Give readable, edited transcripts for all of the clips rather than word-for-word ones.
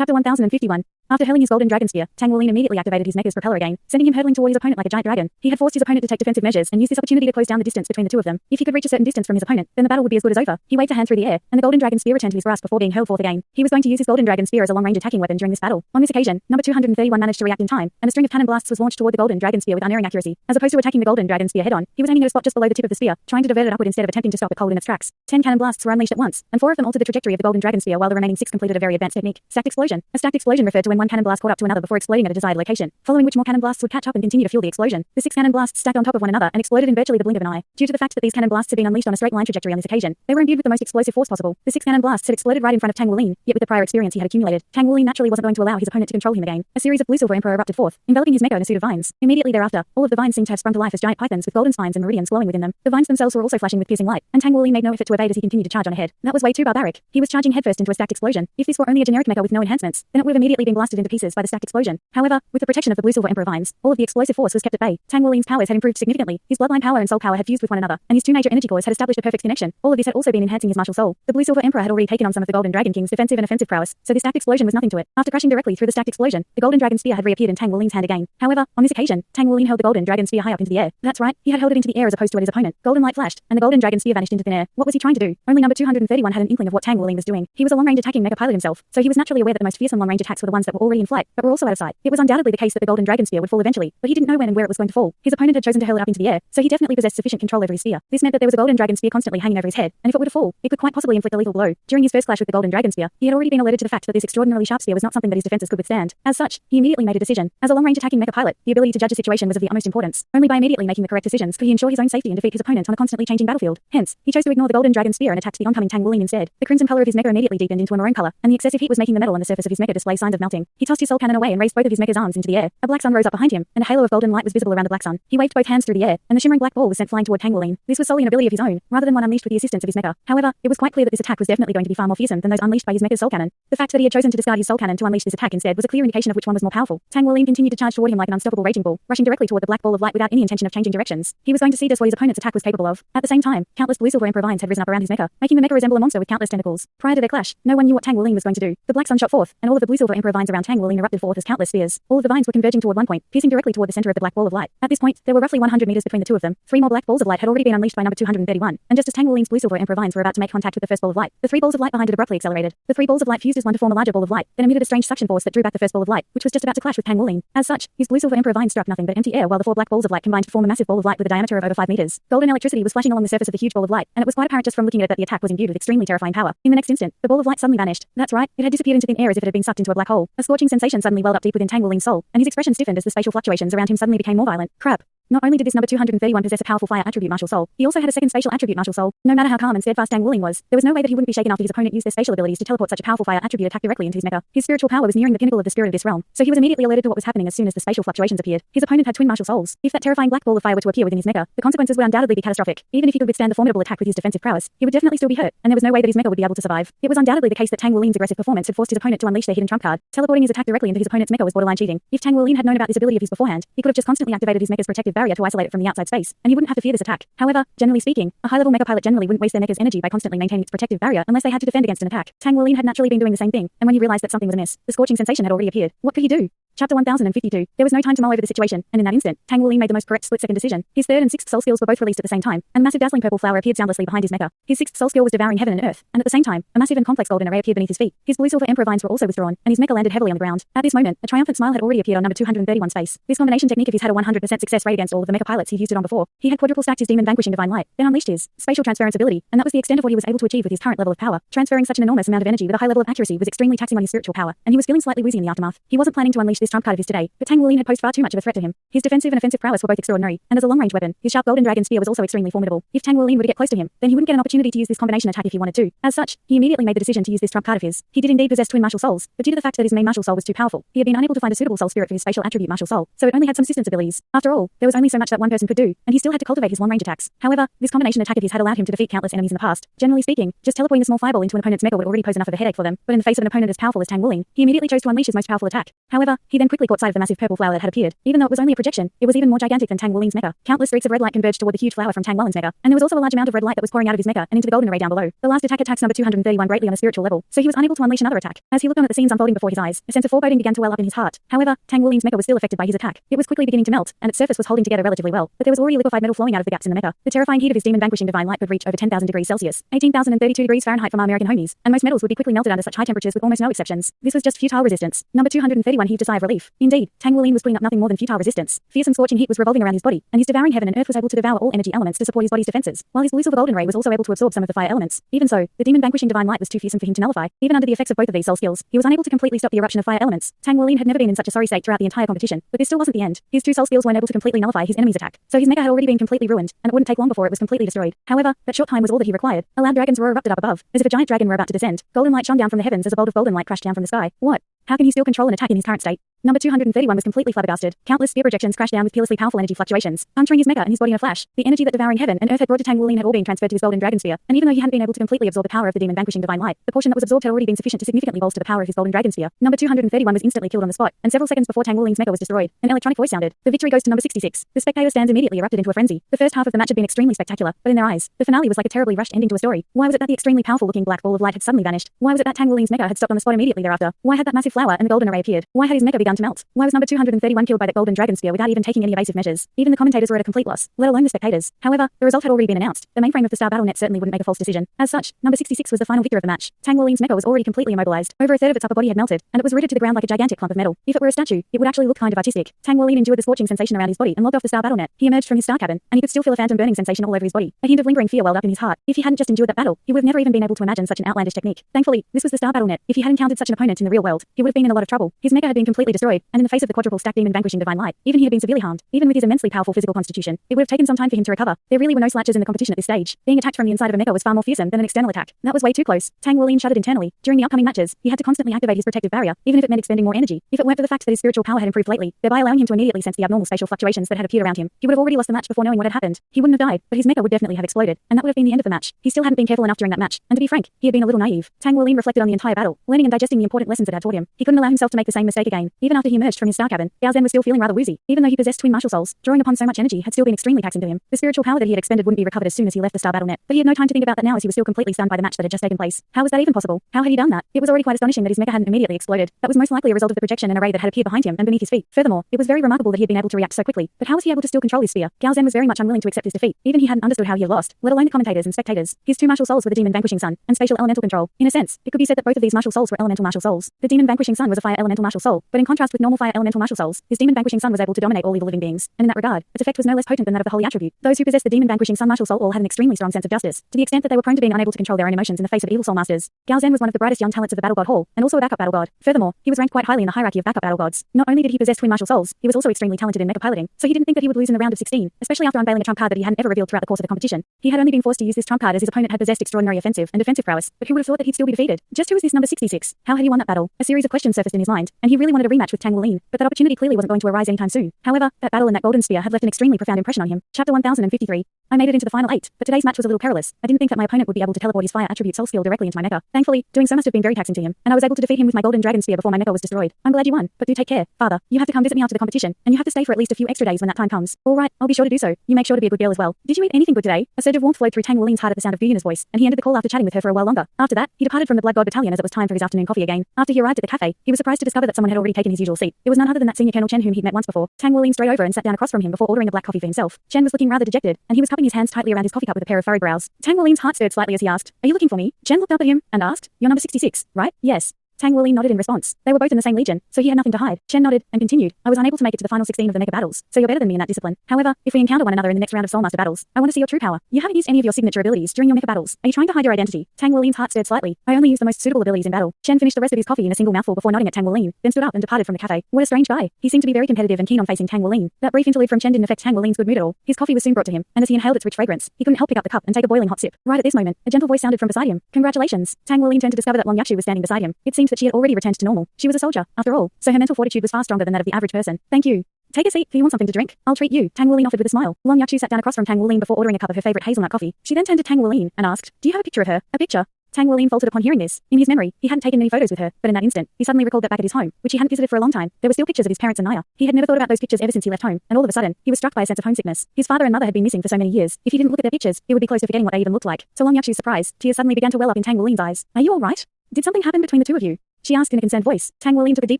Chapter 1051. After hurling his golden dragon spear, Tang Wuling immediately activated his mecha's propeller again, sending him hurtling toward his opponent like a giant dragon. He had forced his opponent to take defensive measures and use this opportunity to close down the distance between the two of them. If he could reach a certain distance from his opponent, then the battle would be as good as over. He waved a hand through the air, and the golden dragon spear returned to his grasp before being hurled forth again. He was going to use his golden dragon spear as a long-range attacking weapon during this battle. On this occasion, number 231 managed to react in time, and a string of cannon blasts was launched toward the golden dragon spear with unerring accuracy. As opposed to attacking the golden dragon spear head-on, he was aiming at a spot just below the tip of the spear, trying to divert it upward instead of attempting to stop it cold in its tracks. 10 cannon blasts were unleashed at once, and 4 of them altered the trajectory of the golden dragon spear while the remaining 6 completed a very advanced technique. Stacked explosion. A stacked explosion referred to when one cannon blast caught up to another before exploding at a desired location, following which more cannon blasts would catch up and continue to fuel the explosion. The 6 cannon blasts stacked on top of one another and exploded in virtually the blink of an eye. Due to the fact that these cannon blasts had been unleashed on a straight line trajectory on this occasion, they were imbued with the most explosive force possible. The 6 cannon blasts had exploded right in front of Tang Wuling, yet with the prior experience he had accumulated, Tang Wuling naturally wasn't going to allow his opponent to control him again. A series of blue silver emperor erupted forth, enveloping his mecha in a suit of vines. Immediately thereafter, all of the vines seemed to have sprung to life as giant pythons with golden spines and meridians glowing within them. The vines themselves were also flashing with piercing light, and Tang Wuling made no effort to evade as he continued to charge on ahead. That was way too barbaric. He was charging headfirst into a stacked explosion. If this were only a generic mecha with no enhancements, then it would have immediately been blasted into pieces by the stacked explosion. However, with the protection of the blue silver emperor vines, all of the explosive force was kept at bay. Tang Wuling's powers had improved significantly. His bloodline power and soul power had fused with one another, and his 2 major energy cores had established a perfect connection. All of this had also been enhancing his martial soul. The blue silver emperor had already taken on some of the golden dragon king's defensive and offensive prowess, so this stacked explosion was nothing to it. After crashing directly through the stacked explosion, the golden dragon spear had reappeared in Tang Wuling's hand again. However, on this occasion, Tang Wuling held the golden dragon spear high up into the air. That's right, he had held it into the air as opposed to at his opponent. Golden light flashed, and the golden dragon spear vanished into thin air. What was he trying to do? Only number 231 had an inkling of what Tang Wuling was doing. He was a long-range attacking mecha pilot himself, so he was naturally aware that the most fearsome long-range attacks were the ones that were already in flight, but were also out of sight. It was undoubtedly the case that the golden dragon spear would fall eventually, but he didn't know when and where it was going to fall. His opponent had chosen to hurl it up into the air, so he definitely possessed sufficient control over his spear. This meant that there was a golden dragon spear constantly hanging over his head, and if it were to fall, it could quite possibly inflict a lethal blow. During his first clash with the golden dragon spear, he had already been alerted to the fact that this extraordinarily sharp spear was not something that his defenses could withstand. As such, he immediately made a decision. As a long-range attacking mecha pilot, the ability to judge a situation was of the utmost importance. Only by immediately making the correct decisions could he ensure his own safety and defeat his opponent on a constantly changing battlefield. Hence, he chose to ignore the golden dragon spear and attacked the oncoming Tang Wuling instead. The crimson color of his mecha immediately deepened into a maroon color, and the excessive heat was making the metal on the surface of his mecha display signs of melting. He tossed his soul cannon away and raised both of his mecha's arms into the air. A black sun rose up behind him, and a halo of golden light was visible around the black sun. He waved both hands through the air, and the shimmering black ball was sent flying toward Tang Wuling. This was solely an ability of his own, rather than one unleashed with the assistance of his mecha. However, it was quite clear that this attack was definitely going to be far more fearsome than those unleashed by his mecha's soul cannon. The fact that he had chosen to discard his soul cannon to unleash this attack instead was a clear indication of which one was more powerful. Tang Wuling continued to charge toward him like an unstoppable raging bull, rushing directly toward the black ball of light without any intention of changing directions. He was going to see just what his opponent's attack was capable of. At the same time, countless blue silver emperor vines had risen up around his mecha, making the mecha resemble a monster with countless tentacles. Prior to their clash, no one knew what Tang Wuling was going to do. The black sun shot forth, and all of the blue silver emperor vines around Tang Wuling erupted forth as countless spears. All of the vines were converging toward one point, piercing directly toward the center of the black ball of light. At this point, there were roughly 100 meters between the two of them. 3 more black balls of light had already been unleashed by number 231, and just as Tang Wuling's blue silver emperor vines were about to make contact with the first ball of light, the 3 balls of light behind it abruptly accelerated. The 3 balls of light fused as one to form a larger ball of light, then emitted a strange suction force that drew back the first ball of light, which was just about to clash with Tang Wuling. As such, his blue silver emperor vines struck nothing but empty air while the 4 black balls of light combined to form a massive ball of light with a diameter of over 5 meters. Golden electricity was flashing along the surface of the huge ball of light, and it was quite apparent just from looking at it that the attack was imbued with extremely terrifying power. In the next instant, the ball of light suddenly vanished. That's right, it had disappeared into thin air as if it had been sucked into a black hole. A scorching sensation suddenly welled up deep within Tang Wuling's soul, and his expression stiffened as the spatial fluctuations around him suddenly became more violent. Crap. Not only did this number 231 possess a powerful fire attribute martial soul, he also had a second spatial attribute martial soul. No matter how calm and steadfast Tang Wuling was, there was no way that he wouldn't be shaken after his opponent used their spatial abilities to teleport such a powerful fire attribute attack directly into his mecha. His spiritual power was nearing the pinnacle of the spirit of this realm, so he was immediately alerted to what was happening as soon as the spatial fluctuations appeared. His opponent had twin martial souls. If that terrifying black ball of fire were to appear within his mecha, the consequences would undoubtedly be catastrophic. Even if he could withstand the formidable attack with his defensive prowess, he would definitely still be hurt, and there was no way that his mecha would be able to survive. It was undoubtedly the case that Tang Wuling's aggressive performance had forced his opponent to unleash their hidden trump card. Teleporting his attack directly into his opponent's mecha was borderline cheating. If Tang Wuling had known about this ability of his beforehand, he could have just constantly activated his mecha's protective barrier to isolate it from the outside space, and he wouldn't have to fear this attack. However, generally speaking, a high-level mecha pilot generally wouldn't waste their mecha's energy by constantly maintaining its protective barrier unless they had to defend against an attack. Tang Wuling had naturally been doing the same thing, and when he realized that something was amiss, the scorching sensation had already appeared. What could he do? Chapter 1052. There was no time to mull over the situation, and in that instant, Tang Wuling made the most correct split-second decision. His 3rd and 6th soul skills were both released at the same time, and a massive dazzling purple flower appeared soundlessly behind his mecha. His 6th soul skill was devouring heaven and earth, and at the same time, a massive and complex golden array appeared beneath his feet. His blue silver emperor vines were also withdrawn, and his mecha landed heavily on the ground. At this moment, a triumphant smile had already appeared on number 231's face. This combination technique of his had a 100% success rate against all of the mecha pilots he'd used it on before. He had quadruple stacked his demon vanquishing divine light, then unleashed his spatial transference ability, and that was the extent of what he was able to achieve with his current level of power. Transferring such an enormous amount of energy with a high level of accuracy was extremely taxing on his spiritual power, and he was feeling slightly woozy in the aftermath. He wasn't planning to unleash this trump card of his today, but Tang Wuling had posed far too much of a threat to him. His defensive and offensive prowess were both extraordinary, and as a long-range weapon, his sharp golden dragon spear was also extremely formidable. If Tang Wuling were to get close to him, then he wouldn't get an opportunity to use this combination attack if he wanted to. As such, he immediately made the decision to use this trump card of his. He did indeed possess twin martial souls, but due to the fact that his main martial soul was too powerful, he had been unable to find a suitable soul spirit for his spatial attribute martial soul, so it only had some assistance abilities. After all, there was only so much that one person could do, and he still had to cultivate his long-range attacks. However, this combination attack of his had allowed him to defeat countless enemies in the past. Generally speaking, just teleporting a small fireball into an opponent's mecha would already pose enough of a headache for them, but in the face of an opponent as powerful as Tang Wuling, he immediately chose to unleash his most powerful attack. However, he then quickly caught sight of the massive purple flower that had appeared. Even though it was only a projection, it was even more gigantic than Tang Wulin's mecha. Countless streaks of red light converged toward the huge flower from Tang Wulin's mecha, and there was also a large amount of red light that was pouring out of his mecha and into the golden array down below. The last attack attacks number 231 greatly on a spiritual level, so he was unable to unleash another attack. As he looked on at the scenes unfolding before his eyes, a sense of foreboding began to well up in his heart. However, Tang Wulin's mecha was still affected by his attack. It was quickly beginning to melt, and its surface was holding together relatively well, but there was already liquefied metal flowing out of the gaps in the mecha. The terrifying heat of his demon vanquishing divine light could reach over 10,000 degrees Celsius, 18,032 degrees Fahrenheit from our American homies, and most metals would be quickly melted under such high temperatures with almost no exceptions. This was just futile resistance. Number 231 heaved a sigh of relief. Indeed, Tang Wulin was putting up nothing more than futile resistance. Fearsome scorching heat was revolving around his body, and his devouring heaven and earth was able to devour all energy elements to support his body's defenses, while his blue silver golden ray was also able to absorb some of the fire elements. Even so, the demon vanquishing divine light was too fearsome for him to nullify. Even under the effects of both of these soul skills, he was unable to completely stop the eruption of fire elements. Tang Wulin had never been in such a sorry state throughout the entire competition, but this still wasn't the end. His two soul skills weren't able to completely nullify his enemy's attack, so his mecha had already been completely ruined, and it wouldn't take long before it was completely destroyed. However, that short time was all that he required. A loud dragon's roar erupted up above, as if a giant dragon were about to descend. Golden light shone down from the heavens as a bolt of golden light crashed down from the sky. What? How can he still control an attack in his current state? Number 231 was completely flabbergasted. Countless spear projections crashed down with peerlessly powerful energy fluctuations, puncturing his mecha and his body in a flash. The energy that devouring heaven and earth had brought to Tang Wulin had all been transferred to his golden dragon sphere, and even though he hadn't been able to completely absorb the power of the demon vanquishing divine light, the portion that was absorbed had already been sufficient to significantly bolster the power of his golden dragon sphere. Number 231 was instantly killed on the spot, and several seconds before Tang Wulin's mecha was destroyed, an electronic voice sounded. The victory goes to number 66. The spectator stands immediately erupted into a frenzy. The first half of the match had been extremely spectacular, but in their eyes, the finale was like a terribly rushed ending to a story. Why was it that the extremely powerful looking black ball of light had suddenly vanished? Why was it that Tang Wulin's mecha had stopped on the spot immediately thereafter? Why had that massive flower and the golden array appeared? Why had his mecha begun to melt? Why was number 231 killed by that golden dragon spear without even taking any evasive measures? Even the commentators were at a complete loss, let alone the spectators. However, the result had already been announced. The mainframe of the Star Battle.net certainly wouldn't make a false decision. As such, number 66 was the final victor of the match. Tang Wulin's mecha was already completely immobilized. Over a third of its upper body had melted, and it was rooted to the ground like a gigantic clump of metal. If it were a statue, it would actually look kind of artistic. Tang Wulin endured the scorching sensation around his body and logged off the Star Battle.net. He emerged from his star cabin, and he could still feel a phantom burning sensation all over his body. A hint of lingering fear welled up in his heart. If he hadn't just endured that battle, he would have never even been able to imagine such an outlandish technique. Thankfully, this was the Star Battle.net. If he had encountered such an opponent in the real world, he would have been in a lot of trouble. His mecha had been completely destroyed, and in the face of the quadruple stack demon vanquishing divine light, even he had been severely harmed. Even with his immensely powerful physical constitution, it would have taken some time for him to recover. There really were no slouches in the competition at this stage. Being attacked from the inside of a mecha was far more fearsome than an external attack. That was way too close. Tang Wulin shuddered internally. During the upcoming matches, he had to constantly activate his protective barrier, even if it meant expending more energy. If it weren't for the fact that his spiritual power had improved lately, thereby allowing him to immediately sense the abnormal spatial fluctuations that had appeared around him, he would have already lost the match before knowing what had happened. He wouldn't have died, but his mecha would definitely have exploded, and that would have been the end of the match. He still hadn't been careful enough during that match, and to be frank, he had been a little naive. Tang Wulin reflected on the entire battle, learning and digesting the important lessons it had taught him. He couldn't allow himself to make the same mistake again. Even after he emerged from his star cabin, Gao Zhen was still feeling rather woozy. Even though he possessed twin martial souls, drawing upon so much energy had still been extremely taxing to him. The spiritual power that he had expended wouldn't be recovered as soon as he left the Star Battle.net, but he had no time to think about that now as he was still completely stunned by the match that had just taken place. How was that even possible? How had he done that? It was already quite astonishing that his mecha hadn't immediately exploded. That was most likely a result of the projection and array that had appeared behind him and beneath his feet. Furthermore, it was very remarkable that he had been able to react so quickly. But how was he able to still control his sphere? Gao Zhen was very much unwilling to accept his defeat. Even he hadn't understood how he had lost, let alone the commentators and spectators. His two martial souls were the demon vanquishing sun and spatial elemental control. In a sense, it could be said that both of these martial souls were elemental martial souls. The demon vanquishing sun was a fire elemental martial soul, but in contrast with normal fire elemental martial souls, his demon vanquishing sun was able to dominate all evil living beings, and in that regard, its effect was no less potent than that of the holy attribute. Those who possessed the demon vanquishing sun martial soul all had an extremely strong sense of justice, to the extent that they were prone to being unable to control their own emotions in the face of evil soul masters. Gao Zhen was one of the brightest young talents of the battle god hall, and also a backup battle god. Furthermore, he was ranked quite highly in the hierarchy of backup battle gods. Not only did he possess twin martial souls, he was also extremely talented in mecha piloting, so he didn't think that he would lose in the round of 16, especially after unveiling a trump card that he hadn't ever revealed throughout the course of the competition. He had only been forced to use this trump card as his opponent had possessed extraordinary offensive and defensive prowess, but who would have thought that he'd still be defeated? Just who was this number 66? How had he won that battle? A series of questions surfaced in his mind, and he really wanted a rematch with Tang Wulin, but that opportunity clearly wasn't going to arise anytime soon. However, that battle and that golden sphere had left an extremely profound impression on him. Chapter 1053. I made it into the final 8, but today's match was a little perilous. I didn't think that my opponent would be able to teleport his fire attribute soul skill directly into my mecha. Thankfully, doing so must have been very taxing to him, and I was able to defeat him with my golden dragon spear before my mecha was destroyed. I'm glad you won, but do take care, father. You have to come visit me after the competition, and you have to stay for at least a few extra days when that time comes. All right, I'll be sure to do so. You make sure to be a good girl as well. Did you eat anything good today? A surge of warmth flowed through Tang Wulin's heart at the sound of Guyuna's voice, and he ended the call after chatting with her for a while longer. After that, he departed from the Blood God Battalion as it was time for his afternoon coffee again. After he arrived at the cafe, he was surprised to discover that someone had already taken his usual seat. It was none other than that senior Colonel Chen whom he'd met once before. Tang Wulin strode over and sat down across from him before ordering a black coffee for himself. Chen was looking rather dejected, and he was cupping his hands tightly around his coffee cup with a pair of furrowed brows. Tang Wulin's heart stirred slightly as he asked, "Are you looking for me?" Chen looked up at him and asked, "You're number 66, right?" "Yes." Tang Wulin nodded in response. They were both in the same legion, so he had nothing to hide. Chen nodded and continued, "I was unable to make it to the final 16 of the mecha battles, so you're better than me in that discipline. However, if we encounter one another in the next round of Soulmaster battles, I want to see your true power. You haven't used any of your signature abilities during your mecha battles. Are you trying to hide your identity?" Tang Wulin's heart stirred slightly. "I only use the most suitable abilities in battle." Chen finished the rest of his coffee in a single mouthful before nodding at Tang Wulin, then stood up and departed from the cafe. What a strange guy. He seemed to be very competitive and keen on facing Tang Wulin. That brief interlude from Chen didn't affect Tang Wulin's good mood at all. His coffee was soon brought to him, and as he inhaled its rich fragrance, he couldn't help pick up the cup and take a boiling hot sip. Right at this moment, a gentle voice sounded from beside him. "Congratulations." Tang Wulin turned to discover that Long Yakshu was standing beside him. It seemed that she had already returned to normal. She was a soldier, after all, so her mental fortitude was far stronger than that of the average person. "Thank you. Take a seat. Do you want something to drink? I'll treat you." Tang Wulin offered with a smile. Long Yakshu sat down across from Tang Wulin before ordering a cup of her favorite hazelnut coffee. She then turned to Tang Wulin and asked, "Do you have a picture of her?" "A picture?" Tang Wuling faltered upon hearing this. In his memory, he hadn't taken many photos with her, but in that instant, he suddenly recalled that back at his home, which he hadn't visited for a long time, there were still pictures of his parents and Naya. He had never thought about those pictures ever since he left home, and all of a sudden, he was struck by a sense of homesickness. His father and mother had been missing for so many years. If he didn't look at their pictures, he would be close to forgetting what they even looked like. To Long Yachu's surprise, tears suddenly began to well up in Tang Wuling's eyes. Are you all right? Did something happen between the two of you? She asked in a concerned voice. Tang Wuling took a deep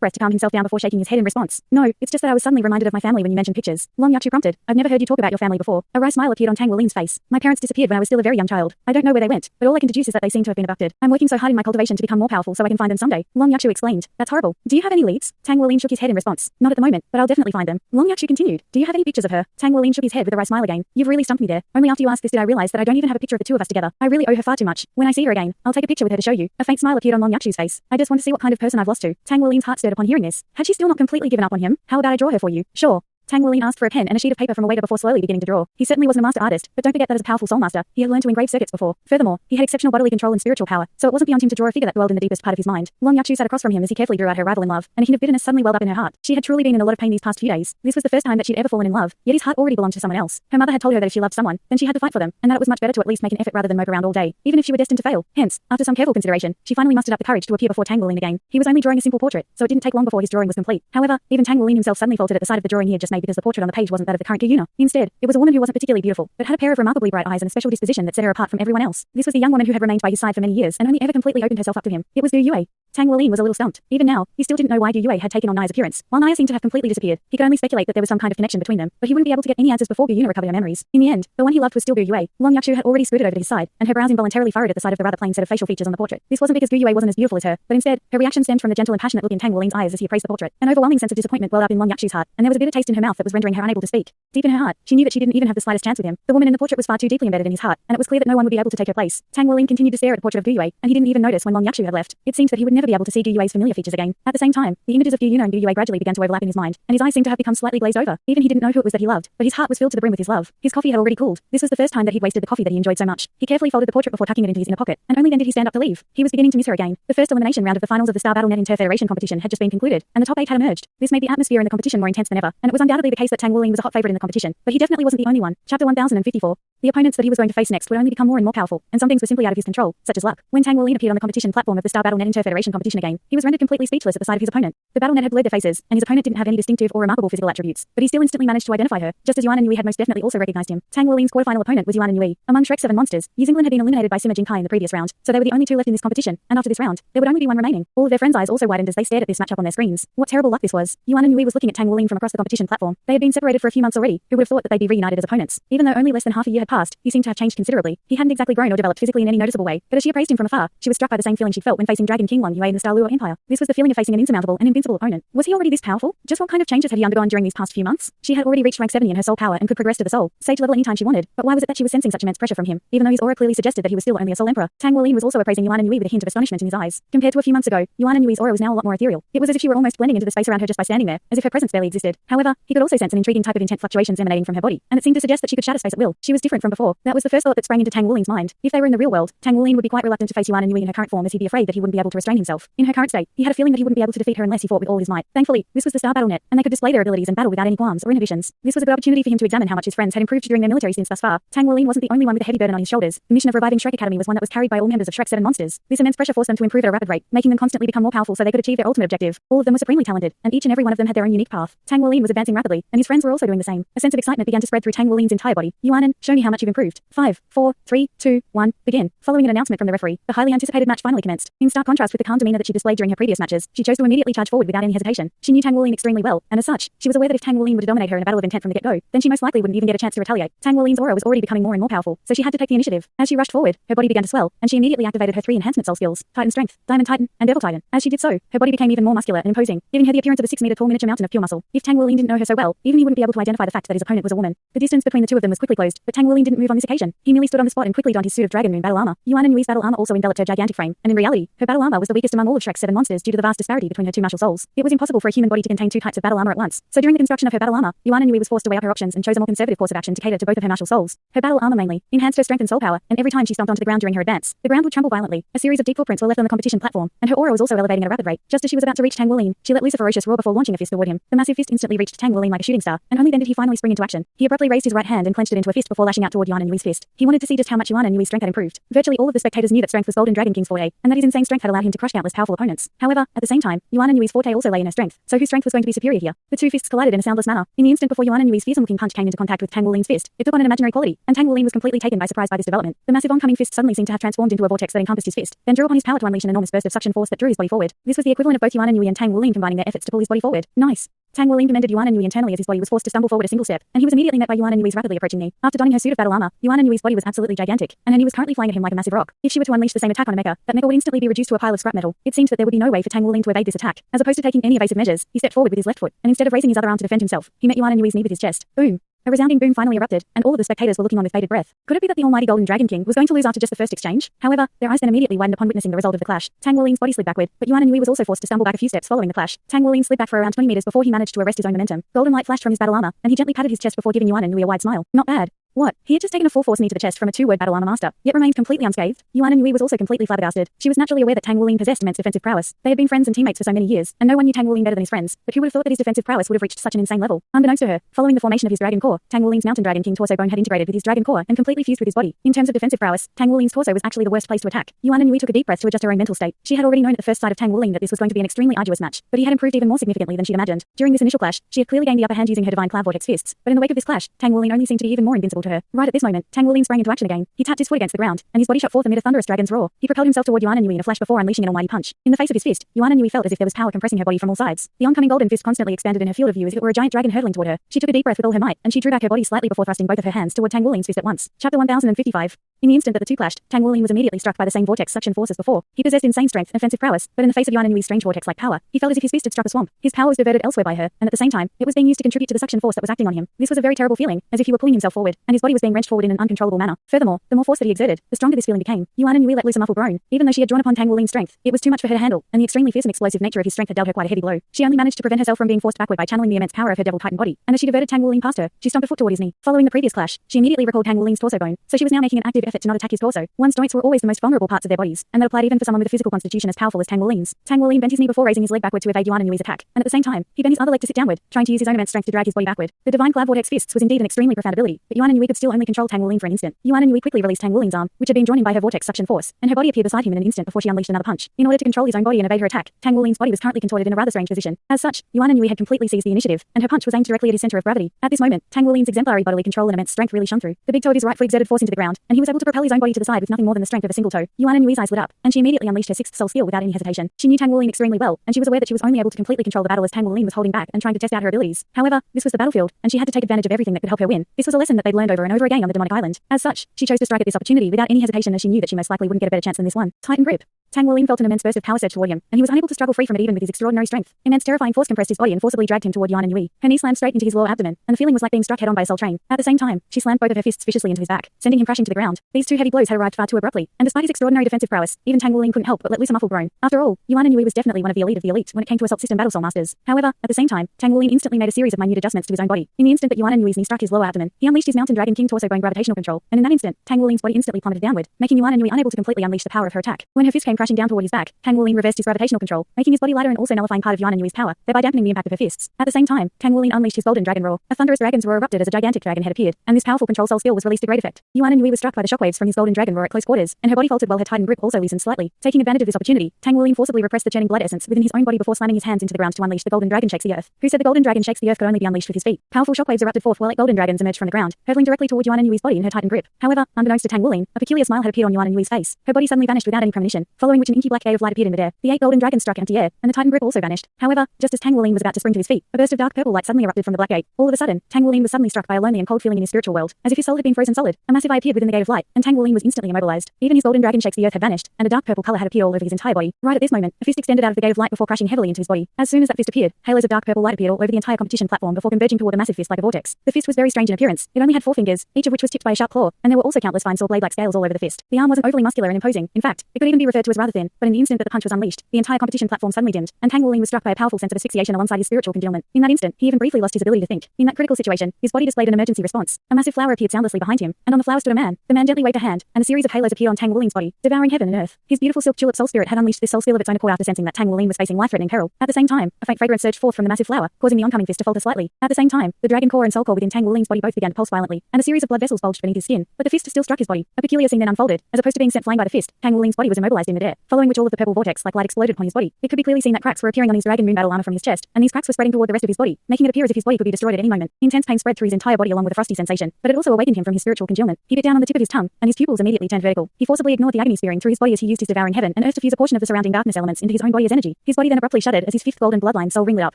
breath to calm himself down before shaking his head in response. No, it's just that I was suddenly reminded of my family when you mentioned pictures. Long Yachu prompted. I've never heard you talk about your family before. A wry smile appeared on Tang Wuling's face. My parents disappeared when I was still a very young child. I don't know where they went, but all I can deduce is that they seem to have been abducted. I'm working so hard in my cultivation to become more powerful so I can find them someday. Long Yachu explained. That's horrible. Do you have any leads? Tang Wuling shook his head in response. Not at the moment, but I'll definitely find them. Long Yachu continued. Do you have any pictures of her? Tang Wuling shook his head with a wry smile again. You've really stumped me there. Only after you asked this did I realize that I don't even have a picture of the two of us together. I really owe her far too much. When I see her again, I'll take a picture with her to show you. A faint smile appeared on Long Yachu's face. I just want to see what kind of person I've lost to. Tang Wuling's heart stirred upon hearing this. Had she still not completely given up on him? How about I draw her for you? Sure. Tang Wuling asked for a pen and a sheet of paper from a waiter before slowly beginning to draw. He certainly wasn't a master artist, but don't forget that as a powerful soul master, he had learned to engrave circuits before. Furthermore, he had exceptional bodily control and spiritual power, so it wasn't beyond him to draw a figure that dwelled in the deepest part of his mind. Long Yachu sat across from him as he carefully drew out her rival in love, and a hint of bitterness suddenly welled up in her heart. She had truly been in a lot of pain these past few days. This was the first time that she'd ever fallen in love, yet his heart already belonged to someone else. Her mother had told her that if she loved someone, then she had to fight for them, and that it was much better to at least make an effort rather than mope around all day, even if she were destined to fail. Hence, after some careful consideration, she finally mustered up the courage to appear before Tang Wuling again. He was only drawing a simple portrait, so it didn't take long before his drawing was complete. However, even Tang Wuling himself suddenly faltered at the sight of the drawing he had just made because the portrait on the page wasn't that of the current Gyuna. Instead, it was a woman who wasn't particularly beautiful, but had a pair of remarkably bright eyes and a special disposition that set her apart from everyone else. This was the young woman who had remained by his side for many years and only ever completely opened herself up to him. It was Douluo. Tang Wuling was a little stumped. Even now, he still didn't know why Douluo had taken on Naya's appearance. While Naya seemed to have completely disappeared, he could only speculate that there was some kind of connection between them, but he wouldn't be able to get any answers before Gyuna recovered her memories. In the end, the one he loved was still Douluo. Long Yachu had already scooted over to his side, and her brows involuntarily furrowed at the sight of the rather plain set of facial features on the portrait. This wasn't because Douluo wasn't as beautiful as her, but instead, her reaction stemmed from the gentle and passionate look in Tang Wuling's eyes as he appraised the portrait. An overwhelming sense of disappointment welled up in Long Yachu's heart, and there was a bitter taste in her mouth that was rendering her unable to speak. Deep in her heart, she knew that she didn't even have the slightest chance with him. The woman in the portrait was far too deeply embedded in his heart, and it was clear that no one would be able to take her place. Tang Wuling continued to stare at the portrait of Douluo, and he didn't even notice when Long Yachu had left. It seemed that he would never be able to see Douluo's familiar features again. At the same time, the images of Gyuna and Douluo gradually began to overlap in his mind, and his eyes seemed to have become slightly glazed over. Even he didn't know who it was that he loved, but his heart was filled to the brim with his love. His coffee had already cooled. This was the first time that he'd wasted the coffee that he enjoyed so much. He carefully folded the portrait before tucking it into his inner pocket, and only then did he stand up to leave. He was beginning to miss her again. The first elimination round of the finals of the Star Battle.net Interfederation competition had just been concluded, and the top 8 had emerged. This made the atmosphere in the competition more intense than ever, and it was undoubtedly the case that Tang Wuling was a hot favorite in the competition, but he definitely wasn't the only one. Chapter 1054. The opponents that he was going to face next would only become more and more powerful, and some things were simply out of his control, such as luck. When Tang Wuling appeared on the competition platform of the Star Battle.net Interfederation competition again, he was rendered completely speechless at the sight of his opponent. The Battle.net had blurred their faces, and his opponent didn't have any distinctive or remarkable physical attributes, but he still instantly managed to identify her, just as Yuan and Yui had most definitely also recognized him. Tang Wuling's quarterfinal opponent was Yuan and Yui. Among Shrek's 7 monsters, Yu Xinglan had been eliminated by Sima Jinkai in the previous round, so they were the only 2 left in this competition, and after this round, there would only be 1 remaining. All of their friends' eyes also widened as they stared at this matchup on their screens. What terrible luck this was. Yuan and Yui was looking at Tang Wuling from across the competition platform. They had been separated for a few months already. Who would have thought that they'd be reunited as opponents? Even though only less than half a year had passed, he seemed to have changed considerably. He hadn't exactly grown or developed physically in any noticeable way, but as she appraised him from afar, she was struck by the same feeling she'd felt when facing Dragon King Long Yue in the Douluo Empire. This was the feeling of facing an insurmountable and invincible opponent. Was he already this powerful? Just what kind of changes had he undergone during these past few months? She had already reached rank 70 in her soul power and could progress to the soul stage level anytime she wanted, but why was it that she was sensing such immense pressure from him, even though his aura clearly suggested that he was still only a soul emperor? Tang Wuling was also appraising Yuan and Yui with a hint of astonishment in his eyes. Compared to a few months ago, Yuan and Yui's aura was now a lot more ethereal. It was as if she were almost blending into the space around her just by standing there, as if her presence barely existed. However, he could also sense an intriguing type of intent fluctuations emanating from her body, and it seemed to suggest that she could shatter space at will. She was different from before. That was the first thought that sprang into Tang Wuling's mind. If they were in the real world, Tang Wuling would be quite reluctant to face Yuan and Yui in her current form, as he'd be afraid that he wouldn't be able to restrain himself. In her current state, he had a feeling that he wouldn't be able to defeat her unless he fought with all his might. Thankfully, this was the Star Battle.net, and they could display their abilities and battle without any qualms or inhibitions. This was a good opportunity for him to examine how much his friends had improved during their military stints thus far. Tang Wuling wasn't the only one with a heavy burden on his shoulders. The mission of reviving Shrek Academy was one that was carried by all members of Shrek's 7 monsters. This immense pressure forced them to improve at a rapid rate, making them constantly become more powerful so they could achieve their ultimate objective. All of them were supremely talented, and each and every one of them had their own unique path. Tang Wuling was advancing rapidly, and his friends were also doing the same. A sense of excitement began to spread through Tang Wuling's entire body. Yuanan, show me how much you've improved. 5, 4, 3, 2, 1, begin. Following an announcement from the referee, the highly anticipated match finally commenced. In stark contrast with the calm demeanor that she displayed during her previous matches, she chose to immediately charge forward without any hesitation. She knew Tang Wuling extremely well, and as such, she was aware that if Tang Wuling were to dominate her in a battle of intent from the get-go, then she most likely wouldn't even get a chance to retaliate. Tang Wuling's aura was already becoming more and more powerful, so she had to take the initiative. As she rushed forward, her body began to swell, and she immediately activated her 3 enhancement soul skills: Titan Strength, Diamond Titan, and Devil Titan. As she did so, her body became even more muscular and imposing, giving her the appearance of a 6-meter tall miniature mountain of pure muscle. If Tang Wuling didn't know her so well, even he wouldn't be able to identify the fact that his opponent was a woman. The distance between the two of them was quickly closed, but Tang Wuling didn't move on this occasion. He merely stood on the spot and quickly donned his suit of Dragon Moon battle armor. Yuan and Yui's battle armor also enveloped her gigantic frame, and in reality, her battle armor was the weakest largest among all of Shrek's 7 monsters due to the vast disparity between her two martial souls. It was impossible for a human body to contain 2 types of battle armor at once. So during the construction of her battle armor, Yuan Nui was forced to weigh up her options and chose a more conservative course of action to cater to both of her martial souls. Her battle armor mainly enhanced her strength and soul power, and every time she stomped onto the ground during her advance, the ground would tremble violently. A series of deep footprints were left on the competition platform, and her aura was also elevating at a rapid rate. Just as she was about to reach Tang Wuling, she let loose a ferocious roar before launching a fist toward him. The massive fist instantly reached Tang Wuling like a shooting star, and only then did he finally spring into action. He abruptly raised his right hand and clenched it into a fist before lashing out toward Yuan Nui's fist. He wanted to see just how much Yuan Nui's strength had improved. Virtually all of the spectators knew that strength was Golden Dragon King's forte, and that his insane strength had allowed him to crush countless powerful opponents. However, at the same time, Yuan Nui's forte also lay in her strength, so whose strength was going to be superior here? The two fists collided in a soundless manner. In the instant before Yuan Nui's fearsome-looking punch came into contact with Tang Wuling's fist, it took on an imaginary quality, and Tang Wuling was completely taken by surprise by this development. The massive oncoming fist suddenly seemed to have transformed into a vortex that encompassed his fist, then drew upon his power to unleash an enormous burst of suction force that drew his body forward. This was the equivalent of both Yuan Nui and Tang Wuling combining their efforts to pull his body forward. Nice. Tang Wuling commended Yuan Nui internally as his body was forced to stumble forward a single step, and he was immediately met by Yuan Nui's rapidly approaching knee. After donning her suit of battle armor, Yuan Nui's body was absolutely gigantic, and her knee was currently flying at him like a massive rock. If she were to unleash the same attack on a mecha, that mecha would instantly be reduced to a pile of scrap metal. It seemed that there would be no way for Tang Wuling to evade this attack. As opposed to taking any evasive measures, he stepped forward with his left foot, and instead of raising his other arm to defend himself, he met Yuan Nui's knee with his chest. Boom. A resounding boom finally erupted, and all of the spectators were looking on with bated breath. Could it be that the almighty Golden Dragon King was going to lose after just the first exchange? However, their eyes then immediately widened upon witnessing the result of the clash. Tang Wuling's body slid backward, but Yuan Nui was also forced to stumble back a few steps following the clash. Tang Wuling slid back for around 20 meters before he managed to arrest his own momentum. Golden light flashed from his battle armor, and he gently patted his chest before giving Yuan Nui a wide smile. Not bad. What? He had just taken a full force knee to the chest from a 2-word battle armor master, yet remained completely unscathed. Yuan Nui was also completely flabbergasted. She was naturally aware that Tang Wuling possessed immense defensive prowess. They had been friends and teammates for so many years, and no one knew Tang Wuling better than his friends. But who would have thought that his defensive prowess would have reached such an insane level? Unbeknownst to her, following the formation of his dragon core, Tang Wuling's Mountain Dragon King torso bone had integrated with his dragon core and completely fused with his body. In terms of defensive prowess, Tang Wuling's torso was actually the worst place to attack. Yuan Nui took a deep breath to adjust her own mental state. She had already known at the first sight of Tang Wuling that this was going to be an extremely arduous match, but he had improved even more significantly than she'd imagined. During this initial clash, she had clearly gained the upper hand using her divine cloud vortex fists, but in the wake of this clash, Tang Wuling only seemed to be even more invincible to her. Right at this moment, Tang Wuling sprang into action again. He tapped his foot against the ground, and his body shot forth amid a thunderous dragon's roar. He propelled himself toward Yuan Nui in a flash before unleashing an almighty punch. In the face of his fist, Yuan Nui felt as if there was power compressing her body from all sides. The oncoming golden fist constantly expanded in her field of view as if it were a giant dragon hurtling toward her. She took a deep breath with all her might, and she drew back her body slightly before thrusting both of her hands toward Tang Wuling's fist at once. Chapter 1055. In the instant that the two clashed, Tang Wuling was immediately struck by the same vortex suction force as before. He possessed insane strength and offensive prowess, but in the face of Yuan Nui's strange vortex-like power, he felt as if his fist had struck a swamp. His power was diverted elsewhere by her, and at the same time, it was being used to contribute to the suction force that was acting on him. This was a very terrible feeling, as if he were pulling himself forward, and his body was being wrenched forward in an uncontrollable manner. Furthermore, the more force that he exerted, the stronger this feeling became. Yuan Nui let loose a muffled groan. Even though she had drawn upon Tang Wuling's strength, it was too much for her to handle, and the extremely fierce and explosive nature of his strength had dealt her quite a heavy blow. She only managed to prevent herself from being forced backward by channeling the immense power of her devil titan body, and as she diverted Tang Wuling past her, she stomped a foot toward his knee. Following the previous clash, she immediately recalled Tang Wuling's torso bone, so she was now making an active effort to not attack his torso. One's joints were always the most vulnerable parts of their bodies, and that applied even for someone with a physical constitution as powerful as Tang Wuling's. Tang Wuling bent his knee before raising his leg backward to evade Yuan Nui's attack, and at the same time, he bent his other leg to sit downward, trying to use his own immense strength to drag his body backward. The divine cloud vortex fists was indeed an extremely profound ability, but Yuan Nui could still only control Tang Wuling for an instant. Yuan Nui quickly released Tang Wuling's arm, which had been drawn in by her vortex suction force, and her body appeared beside him in an instant before she unleashed another punch. In order to control his own body and evade her attack, Tang Wuling's body was currently contorted in a rather strange position. As such, Yuan Nui had completely seized the initiative, and her punch was aimed directly at his center of gravity. At this moment, Tang Wuling's exemplary bodily control and immense strength really shone through. The big toe of his right foot exerted force into the ground, and he was able to propel his own body to the side with nothing more than the strength of a single toe. Yuan Nui's eyes lit up, and she immediately unleashed her sixth soul skill without any hesitation. She knew Tang Wuling extremely well, and she was aware that she was only able to completely control the battle as Tang Wuling was holding back and trying to test out her abilities. However, this was the battlefield, and she had to take advantage of everything that could help her win. This was a lesson that they'd learned over and over again on the demonic island. As such, she chose to strike at this opportunity without any hesitation, as she knew that she most likely wouldn't get a better chance than this one. Titan grip. Tang Wuling felt an immense burst of power surge toward him, and he was unable to struggle free from it even with his extraordinary strength. Immense terrifying force compressed his body and forcibly dragged him toward Yuan Nui. Her knee slammed straight into his lower abdomen, and the feeling was like being struck head-on by a soul train. At the same time, she slammed both of her fists viciously into his back, sending him crashing to the ground. These two heavy blows had arrived far too abruptly, and despite his extraordinary defensive prowess, even Tang Wuling couldn't help but let loose a muffled groan. After all, Yuan Nui was definitely one of the elite when it came to assault system battle soul masters. However, at the same time, Tang Wuling instantly made a series of minute adjustments to his own body. In the instant that Yuan Nui's knee struck his lower abdomen, he unleashed his Mountain Dragon King torso bone gravitational control, and in that instant, Tang Wuling's body instantly plummeted downward, making Yuan Nui unable to completely unleash the power of her attack. When her fist came crashing down toward his back, Tang Wuling reversed his gravitational control, making his body lighter and also nullifying part of Yuan Nui's power, thereby dampening the impact of her fists. At the same time, Tang Wuling unleashed his golden dragon roar. A thunderous dragon's roar erupted as a gigantic dragon head appeared, and this powerful control soul skill was released to great effect. Yuan Nui was struck by the shockwaves from his golden dragon roar at close quarters, and her body faltered while her titan grip also loosened slightly. Taking advantage of this opportunity, Tang Wuling forcibly repressed the churning blood essence within his own body before slamming his hands into the ground to unleash the golden dragon shakes the earth. Who said the golden dragon shakes the earth could only be unleashed with his feet? Powerful shockwaves erupted forth while 8 golden dragons emerged from the ground, hurtling directly toward Yuan Nui's body in her titan grip. However, unbeknownst to Tang Wuling, a peculiar smile had appeared on Yuan Nui's face. Her body suddenly vanished without any premonition, following which an inky black gate of light appeared in midair. The 8 golden dragons struck empty air, and the titan grip also vanished. However, just as Tang Wuling was about to spring to his feet, a burst of dark purple light suddenly erupted from the black gate. All of a sudden, Tang Wuling was suddenly struck by a lonely and cold feeling in his spiritual world, as if his soul had been frozen solid. A massive eye appeared within the gate of light, and Tang Wuling was instantly immobilized. Even his golden dragon shakes the earth had vanished, and a dark purple color had appeared all over his entire body. Right at this moment, a fist extended out of the gate of light before crashing heavily into his body. As soon as that fist appeared, halos of dark purple light appeared all over the entire competition platform before converging toward a massive fist like a vortex. The fist was very strange in appearance. It only had 4 fingers, each of which was tipped by a sharp claw, and there were also countless fine saw blade-like scales all over the fist. The arm wasn't overly muscular and imposing. In fact, it could even be referred to as rather thin, but in the instant that the punch was unleashed, the entire competition platform suddenly dimmed, and Tang Wuling was struck by a powerful sense of asphyxiation alongside his spiritual congealment. In that instant, he even briefly lost his ability to think. In that critical situation, his body displayed an emergency response. A massive flower appeared soundlessly behind him, and on the flower stood a man. The man gently waved a hand, and a series of halos appeared on Tang Wuling's body, devouring heaven and earth. His beautiful silk tulip soul spirit had unleashed this soul skill of its own accord after sensing that Tang Wuling was facing life-threatening peril. At the same time, a faint fragrance surged forth from the massive flower, causing the oncoming fist to falter slightly. At the same time, the dragon core and soul core within Tang Wuling's body both began to pulse violently, and a series of blood vessels bulged beneath his skin. But the fist still struck his body. A peculiar scene then unfolded. As opposed to being sent flying by the fist, Tang Wuling's body was immobilized in midair, following which all of the purple vortex like light exploded upon his body. It could be clearly seen that cracks were appearing on his dragon moon battle armor from his chest, and these cracks were spreading toward the rest of his body, making it appear as if his body could be destroyed at any moment. Intense pain spread through his entire body along with a frosty sensation, but it also awakened him from his spiritual congealment. He bit down on the tip of his tongue, and his pupils immediately turned vertical. He forcibly ignored the agony spearing through his body as he used his devouring heaven and earth to fuse a portion of the surrounding darkness elements into his own body as energy. His body then abruptly shuddered as his fifth golden bloodline soul ring lit up.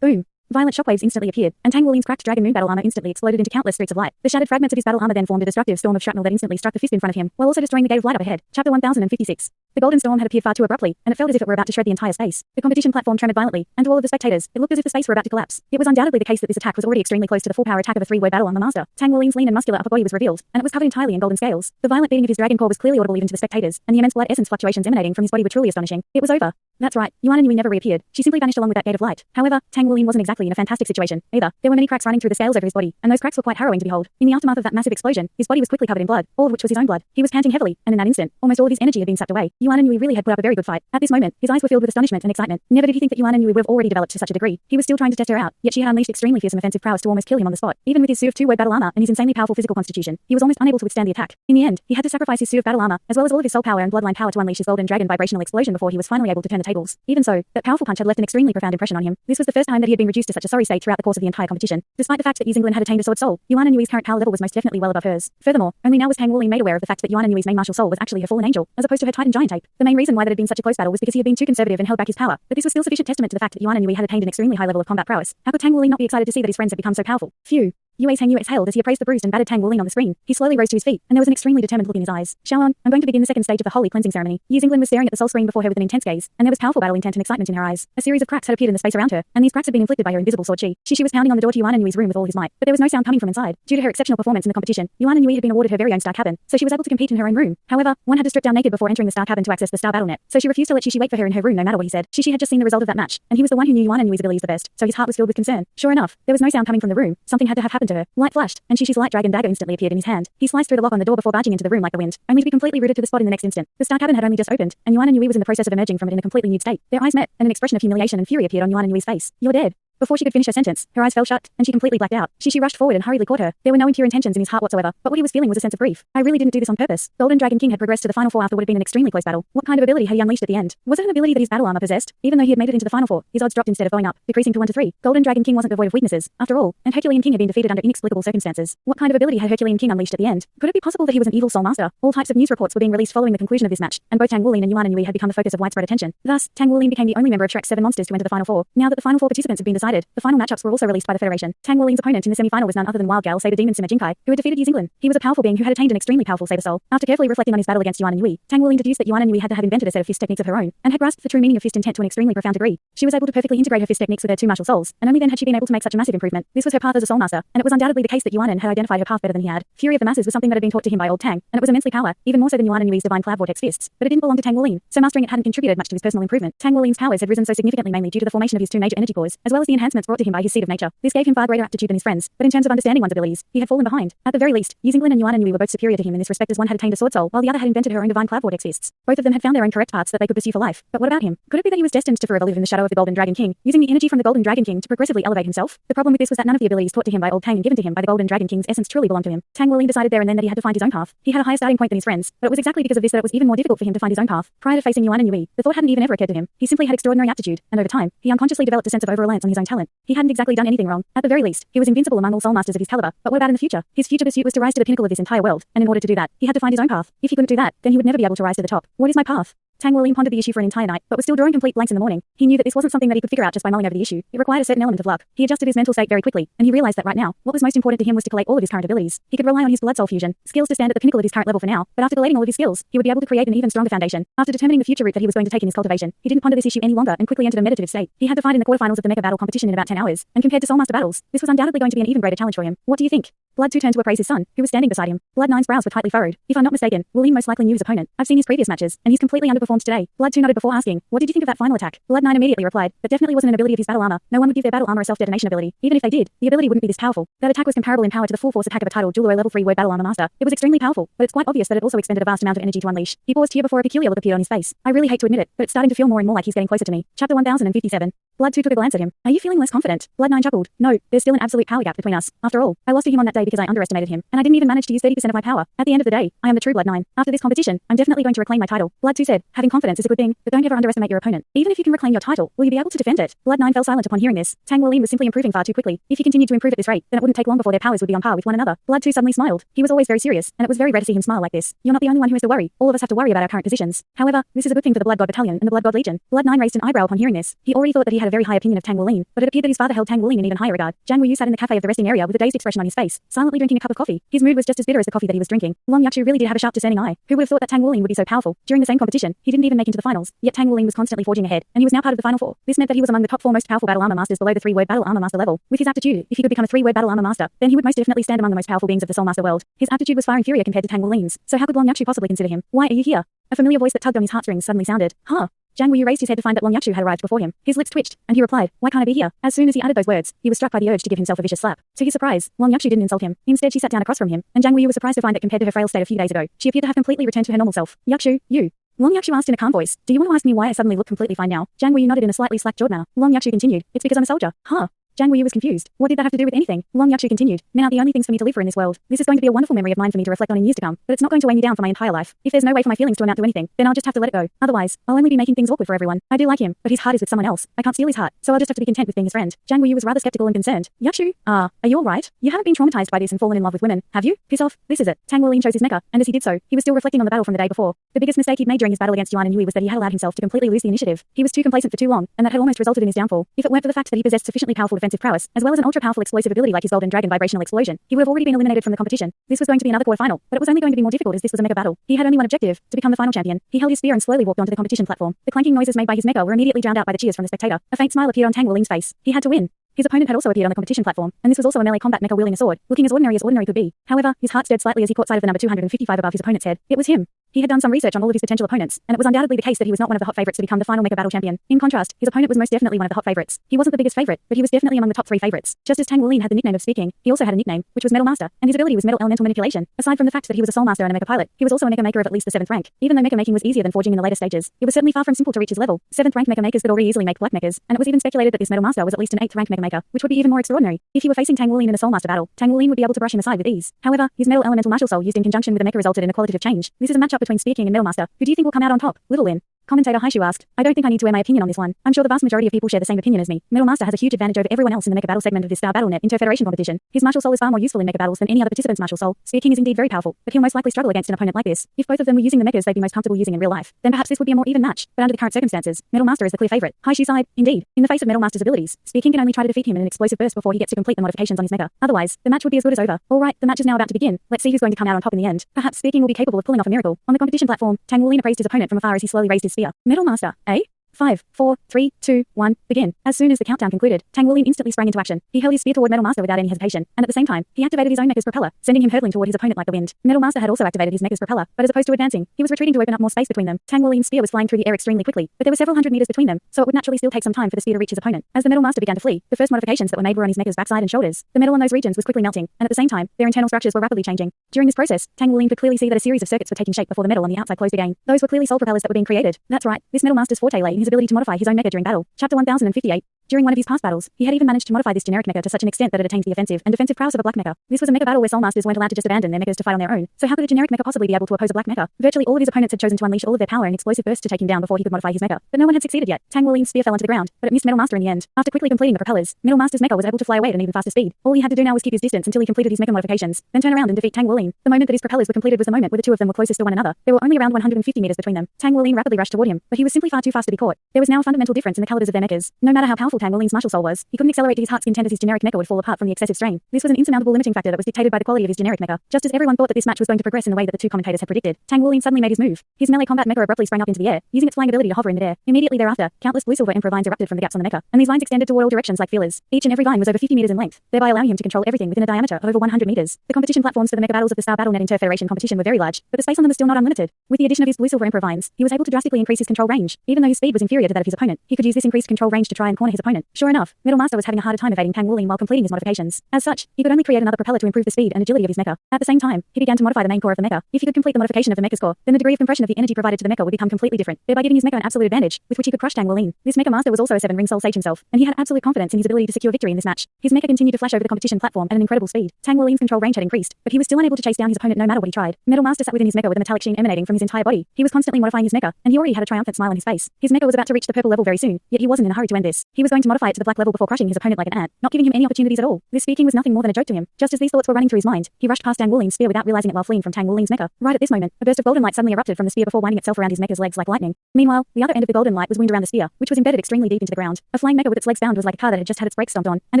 Boom! Violent shockwaves instantly appeared, and Tang Wuling's cracked dragon moon battle armor instantly exploded into countless streaks of light. The shattered fragments of his battle armor then formed a destructive storm of shrapnel that instantly struck the fist in front of him, while also destroying the gate of light up ahead. Chapter 1056. The golden storm had appeared far too abruptly, and it felt as if it were about to shred the entire space. The competition platform trembled violently, and to all of the spectators, it looked as if the space were about to collapse. It was undoubtedly the case that this attack was already extremely close to the full-power attack of a three-way battle on the master. Tang Wuling's lean and muscular upper body was revealed, and it was covered entirely in golden scales. The violent beating of his dragon core was clearly audible even to the spectators, and the immense blood essence fluctuations emanating from his body were truly astonishing. It was over. That's right, Yuan and Yui never reappeared. She simply vanished along with that gate of light. However, Tang Wuling wasn't exactly in a fantastic situation, either. There were many cracks running through the scales over his body, and those cracks were quite harrowing to behold. In the aftermath of that massive explosion, his body was quickly covered in blood, all of which was his own blood. He was panting heavily, and in that instant, almost all of his energy had been sucked away. Yuan and Yui really had put up a very good fight. At this moment, his eyes were filled with astonishment and excitement. Never did he think that Yuan and Yui would have already developed to such a degree. He was still trying to test her out, yet she had unleashed extremely fearsome offensive prowess to almost kill him on the spot. Even with his suit of two-word battle armor and his insanely powerful physical constitution, he was almost unable to withstand the attack. In the end, he had to sacrifice his suit of battle armor, as well as all of his soul power and bloodline power to unleash his golden dragon vibrational explosion before he was finally able to turn the tables. Even so, that powerful punch had left an extremely profound impression on him. This was the first time that he had been reduced to such a sorry state throughout the course of the entire competition. Despite the fact that Yingling had attained a sword soul, Yuan and Yui's current power level was most definitely well above hers. Furthermore, only now was Tang Wuling made aware of the fact that Yuan and Yui's main martial soul was actually her fallen angel, as opposed to her titan giant ape. The main reason why that had been such a close battle was because he had been too conservative and held back his power, but this was still sufficient testament to the fact that Yuan and Yui had attained an extremely high level of combat prowess. How could Tang Wuling not be excited to see that his friends had become so powerful? Phew. Yu exhaled as he appraised the bruised and battered Tang Wuling on the screen. He slowly rose to his feet, and there was an extremely determined look in his eyes. Xiaoan, I'm going to begin the second stage of the holy cleansing ceremony. Yingling was staring at the soul screen before her with an intense gaze, and there was powerful battle intent and excitement in her eyes. A series of cracks had appeared in the space around her, and these cracks had been inflicted by her invisible sword chi. She was pounding on the door to Yuan and Yui's room with all his might, but there was no sound coming from inside. Due to her exceptional performance in the competition, Yuan and Yui had been awarded her very own star cabin, so she was able to compete in her own room. However, one had to strip down naked before entering the star cabin to access the star battle net, so she refused to let Shishi wait for her in her room no matter what he said. Shishi had just seen the result of that match, and he was the one who knew Yuan and Yui's abilities the best, so his heart was filled with concern. Sure enough, there was no sound coming from the room. Something had to have happened to her. Light flashed, and Shishi's light dragon dagger instantly appeared in his hand. He sliced through the lock on the door before barging into the room like the wind, only to be completely rooted to the spot in the next instant. The star cabin had only just opened, and Yuan and Yui was in the process of emerging from it in a completely nude state. Their eyes met, and an expression of humiliation and fury appeared on Yuan and Yui's face. You're dead. Before she could finish her sentence, her eyes fell shut, and she completely blacked out. Shishi rushed forward and hurriedly caught her. There were no impure intentions in his heart whatsoever, but what he was feeling was a sense of grief. I really didn't do this on purpose. Golden Dragon King had progressed to the final four after what had been an extremely close battle. What kind of ability had he unleashed at the end? Was it an ability that his battle armor possessed? Even though he had made it into the final four, his odds dropped instead of going up, decreasing to 1 to 3. Golden Dragon King wasn't devoid of weaknesses, after all, and Herculean King had been defeated under inexplicable circumstances. What kind of ability had Herculean King unleashed at the end? Could it be possible that he was an evil soul master? All types of news reports were being released following the conclusion of this match, and both Tang Wuling and Yuan and Yui had become the focus of widespread attention. Thus, Tang Wuling became the only member of Shrek's 7 monsters to enter the final four. Now that the final four participants had been decided, the final matchups were also released by the Federation. Tang Wuling's opponent in the semi-final was none other than Wild Gal Saber Demon Sima Jinkai, who had defeated Yingling. He was a powerful being who had attained an extremely powerful Saber Soul. After carefully reflecting on his battle against Yuan and Yui, Tang Wuling deduced that Yuan and Yui had to have invented a set of fist techniques of her own, and had grasped the true meaning of fist intent to an extremely profound degree. She was able to perfectly integrate her fist techniques with her two martial souls, and only then had she been able to make such a massive improvement. This was her path as a soul master, and it was undoubtedly the case that Yuan had identified her path better than he had. Fury of the masses was something that had been taught to him by old Tang, and it was immensely power, even more so than Yuan and Yui's divine cloud vortex fists. But it didn't belong to Tang Wuling, so mastering it hadn't contributed much to his personal improvement. Tang Wuling's powers had risen so significantly mainly due to the formation of his two major energy cores, as well as the enhancements brought to him by his seed of nature. This gave him far greater aptitude than his friends, but in terms of understanding one's abilities, he had fallen behind. At the very least, Yingling and Yuan and Yui were both superior to him in this respect, as one had attained a sword soul, while the other had invented her own divine cloud vortex fists. Both of them had found their own correct paths that they could pursue for life. But what about him? Could it be that he was destined to forever live in the shadow of the Golden Dragon King, using the energy from the Golden Dragon King to progressively elevate himself? The problem with this was that none of the abilities taught to him by old Tang and given to him by the Golden Dragon King's essence truly belonged to him. Tang Wuling decided there and then that he had to find his own path. He had a higher starting point than his friends, but it was exactly because of this that it was even more difficult for him to find his own path. Prior to facing Yuan and Yui, the thought hadn't even ever occurred to him. He simply had extraordinary aptitude, and over time, he unconsciously developed a sense of over-reliance on his own talent. He hadn't exactly done anything wrong. At the very least, he was invincible among all soul masters of his caliber. But what about in the future? His future pursuit was to rise to the pinnacle of this entire world, and in order to do that, he had to find his own path. If he couldn't do that, then he would never be able to rise to the top. What is my path? Tang Wuling pondered the issue for an entire night, but was still drawing complete blanks in the morning. He knew that this wasn't something that he could figure out just by mulling over the issue. It required a certain element of luck. He adjusted his mental state very quickly, and he realized that right now, what was most important to him was to collate all of his current abilities. He could rely on his blood soul fusion, skills to stand at the pinnacle of his current level for now, but after collating all of his skills, he would be able to create an even stronger foundation. After determining the future route that he was going to take in his cultivation, he didn't ponder this issue any longer and quickly entered a meditative state. He had to fight in the quarterfinals of the mecha battle competition in about 10 hours, and compared to soul master battles, this was undoubtedly going to be an even greater challenge for him. What do you think? Blood 2 turned to appraise his son, who was standing beside him. Blood 9's brows were tightly furrowed. If I'm not mistaken, Wu Lin most likely knew his opponent. I've seen his previous matches, and he's completely underperformed today. Blood 2 nodded before asking, what did you think of that final attack? Blood 9 immediately replied, that definitely wasn't an ability of his battle armor. No one would give their battle armor a self-detonation ability. Even if they did, the ability wouldn't be this powerful. That attack was comparable in power to the full force attack of a title Douluo level 3 word battle armor master. It was extremely powerful, but it's quite obvious that it also expended a vast amount of energy to unleash. He paused here before a peculiar look appeared on his face. I really hate to admit it, but it's starting to feel more and more like he's getting closer to me. Chapter 1057. Blood 2 took a glance at him. Are you feeling less confident? Blood 9 chuckled. No, there's still an absolute power gap between us. After all, I lost to him on that day because I underestimated him, and I didn't even manage to use 30% of my power. At the end of the day, I am the true Blood 9. After this competition, I'm definitely going to reclaim my title. Blood 2 said, having confidence is a good thing, but don't ever underestimate your opponent. Even if you can reclaim your title, will you be able to defend it? Blood 9 fell silent upon hearing this. Tang Wolin was simply improving far too quickly. If he continued to improve at this rate, then it wouldn't take long before their powers would be on par with one another. Blood 2 suddenly smiled. He was always very serious, and it was very rare to see him smile like this. You're not the only one who has to worry. All of us have to worry about our current positions. However, this is a good thing for the Blood God Battalion and the Blood God Legion. Blood 9 raised an eyebrow upon hearing this. He already thought that he had a very high opinion of Tang Wolin, but it appeared that his father held Tang Wolin in even higher regard. Jiang Wuyu sat in the cafe of the resting area with a dazed expression on his face, silently drinking a cup of coffee. His mood was just as bitter as the coffee that he was drinking. Long Yakshu really did have a sharp discerning eye. Who would have thought that Tang Wolin would be so powerful? During the same competition, he didn't even make into the finals, yet Tang Wolin was constantly forging ahead, and he was now part of the final four. This meant that he was among the top 4 most powerful battle armor masters below the 3-word battle armor master level. With his aptitude, if he could become a 3-word battle armor master, then he would most definitely stand among the most powerful beings of the Soul Master world. His aptitude was far inferior compared to Tang Wolin's, so how could Long Yakshu possibly consider him? Why are you here? A familiar voice that tugged on his heartstrings suddenly sounded. Huh? Jiang Wuyu raised his head to find that Long Yakshu had arrived before him. His lips twitched, and he replied, why can't I be here? As soon as he uttered those words, he was struck by the urge to give himself a vicious slap. To his surprise, Long Yakshu didn't insult him. Instead, she sat down across from him, and Jiang Wuyu was surprised to find that compared to her frail state a few days ago, she appeared to have completely returned to her normal self. Yakshu, you. Long Yakshu asked in a calm voice, do you want to ask me why I suddenly look completely fine now? Jiang Wuyu nodded in a slightly slack-jawed manner. Long Yakshu continued, it's because I'm a soldier. Huh? Jiang Wuyu was confused. What did that have to do with anything? Long Yakshu continued. Men aren't the only things for me to live for in this world. This is going to be a wonderful memory of mine for me to reflect on in years to come, but it's not going to weigh me down for my entire life. If there's no way for my feelings to amount to anything, then I'll just have to let it go. Otherwise, I'll only be making things awkward for everyone. I do like him, but his heart is with someone else. I can't steal his heart, so I'll just have to be content with being his friend. Jiang Wuyu was rather skeptical and concerned. Yakshu, are you alright? You haven't been traumatized by this and fallen in love with women, have you? Piss off. This is it. Tang Wolin chose his mecha, and as he did so, he was still reflecting on the battle from the day before. The biggest mistake he'd made during his battle against Yuan and Yui was that he had allowed himself to completely lose the initiative. He was too complacent for too long, and that had almost resulted in his downfall. If it weren't for the fact that he possessed sufficiently powerful defensive prowess, as well as an ultra-powerful explosive ability like his golden dragon vibrational explosion, he would have already been eliminated from the competition. This was going to be another quarterfinal, but it was only going to be more difficult as this was a mecha battle. He had only one objective, to become the final champion. He held his spear and slowly walked onto the competition platform. The clanking noises made by his mecha were immediately drowned out by the cheers from the spectator. A faint smile appeared on Tang Wolin's face. He had to win. His opponent had also appeared on the competition platform, and this was also a melee combat mecha wielding a sword, looking as ordinary could be. However, his heart stirred slightly as he caught sight of the number 255 above his opponent's head. It was him. He had done some research on all of his potential opponents, and it was undoubtedly the case that he was not one of the hot favorites to become the final mecha battle champion. In contrast, his opponent was most definitely one of the hot favorites. He wasn't the biggest favorite, but he was definitely among the top 3 favorites. Just as Tang Wolin had the nickname of Speaking, he also had a nickname, which was Metal Master, and his ability was metal elemental manipulation. Aside from the fact that he was a soul master and a mecha pilot, he was also a mecha maker of at least the 7th rank. Even though mecha making was easier than forging in the later stages, it was certainly far from simple to reach his level. 7th rank mecha makers could already easily make black mechas, and it was even speculated that this Metal Master was at least an 8th rank mecha maker, which would be even more extraordinary. If he were facing Tang Wolin in a soul master battle, Tang Wolin would be able to brush him aside with ease. However, his metal elemental martial soul used in conjunction with the mecha resulted in a qualitative change. This is a matchup between Speaking and Metal Master. Who do you think will come out on top? Little Lin. Commentator Haishu asked, I don't think I need to air my opinion on this one. I'm sure the vast majority of people share the same opinion as me. Metal Master has a huge advantage over everyone else in the mecha battle segment of this Star Battle.net Interfederation competition. His martial soul is far more useful in mecha battles than any other participant's martial soul. Speaking is indeed very powerful, but he'll most likely struggle against an opponent like this. If both of them were using the mechas they'd be most comfortable using in real life, then perhaps this would be a more even match. But under the current circumstances, Metal Master is the clear favorite. Haishu sighed. Indeed, in the face of Metal Master's abilities, Speaking can only try to defeat him in an explosive burst before he gets to complete the modifications on his mecha. Otherwise, the match would be as good as over. Alright, the match is now about to begin. Let's see who's going to come out on top in the end. Perhaps Speaking will be capable of pulling off a miracle. On the competition platform, Tang Wolin appraised his opponent from afar as he slowly raised his spear. Metal Master, eh? 5, 4, 3, 2, 1, begin. As soon as the countdown concluded, Tang Wolin instantly sprang into action. He held his spear toward Metal Master without any hesitation, and at the same time, he activated his own mecha's propeller, sending him hurtling toward his opponent like the wind. Metal Master had also activated his mecha's propeller, but as opposed to advancing, he was retreating to open up more space between them. Tang Wolin's spear was flying through the air extremely quickly, but there were several hundred meters between them, so it would naturally still take some time for the spear to reach his opponent. As the Metal Master began to flee, the first modifications that were made were on his mecha's backside and shoulders. The metal on those regions was quickly melting, and at the same time, their internal structures were rapidly changing. During this process, Tang Wolin could clearly see that a series of circuits were taking shape before the metal on the outside closed again. Those were clearly soul propellers that were being created. That's right, this Metal Master's forte lay in his ability to modify his own mecha during battle. Chapter 1058. During one of his past battles, he had even managed to modify this generic mecha to such an extent that it attained the offensive and defensive prowess of a black mecha. This was a mecha battle where soul masters weren't allowed to just abandon their mechas to fight on their own, so how could a generic mecha possibly be able to oppose a black mecha? Virtually all of his opponents had chosen to unleash all of their power in explosive bursts to take him down before he could modify his mecha, but no one had succeeded yet. Tang Wolin's spear fell onto the ground, but it missed Metal Master in the end. After quickly completing the propellers, Metal Master's mecha was able to fly away at an even faster speed. All he had to do now was keep his distance until he completed his mecha modifications, then turn around and defeat Tang Wolin. The moment that his propellers were completed was the moment where the two of them were closest to one another. There were only around 150 meters between them. Tang Wolin rapidly rushed toward him, but he was simply far too fast to be caught. There was now a fundamental difference in the calibers of their mechas. No matter how powerful powerful Tang Wulin's martial soul was, he couldn't accelerate to his heart's content as his generic mecha would fall apart from the excessive strain. This was an insurmountable limiting factor that was dictated by the quality of his generic mecha. Just as everyone thought that this match was going to progress in the way that the two commentators had predicted, Tang Wulin suddenly made his move. His melee combat mecha abruptly sprang up into the air, using its flying ability to hover in midair. Immediately thereafter, countless blue silver emperor vines erupted from the gaps on the mecha, and these vines extended toward all directions like feelers. Each and every vine was over 50 meters in length, thereby allowing him to control everything within a diameter of over 100 meters. The competition platforms for the mecha battles of the Star Battlenet Interfederation competition were very large, but the space on them was still not unlimited. With the addition of his blue silver emperor vines, he was able to drastically increase his control range. Even though his speed was inferior to that of his opponent, he could use this increased control range to try and corner his opponent. Sure enough, Metal Master was having a harder time evading Tang Wulin while completing his modifications. As such, he could only create another propeller to improve the speed and agility of his mecha. At the same time, he began to modify the main core of the mecha. If he could complete the modification of the mecha's core, then the degree of compression of the energy provided to the mecha would become completely different, thereby giving his mecha an absolute advantage, with which he could crush Tang Wulin. This mecha master was also a 7-ring soul sage himself, and he had absolute confidence in his ability to secure victory in this match. His mecha continued to flash over the competition platform at an incredible speed. Tang Wulin's control range had increased, but he was still unable to chase down his opponent no matter what he tried. Metal Master sat within his mecha with a metallic sheen emanating from his entire body. He was constantly modifying his mecha, and he already had a triumphant smile on his face. His mecha was about to reach the purple level very soon, yet he wasn't in a hurry to end this. He was going to modify it to the black level before crushing his opponent like an ant, not giving him any opportunities at all. This speaking was nothing more than a joke to him. Just as these thoughts were running through his mind, he rushed past Tang Wulin's spear without realizing it while fleeing from Tang Wulin's mecha. Right at this moment, a burst of golden light suddenly erupted from the spear before winding itself around his mecha's legs like lightning. Meanwhile, the other end of the golden light was wound around the spear, which was embedded extremely deep into the ground. A flying mecha with its legs bound was like a car that had just had its brakes stomped on, and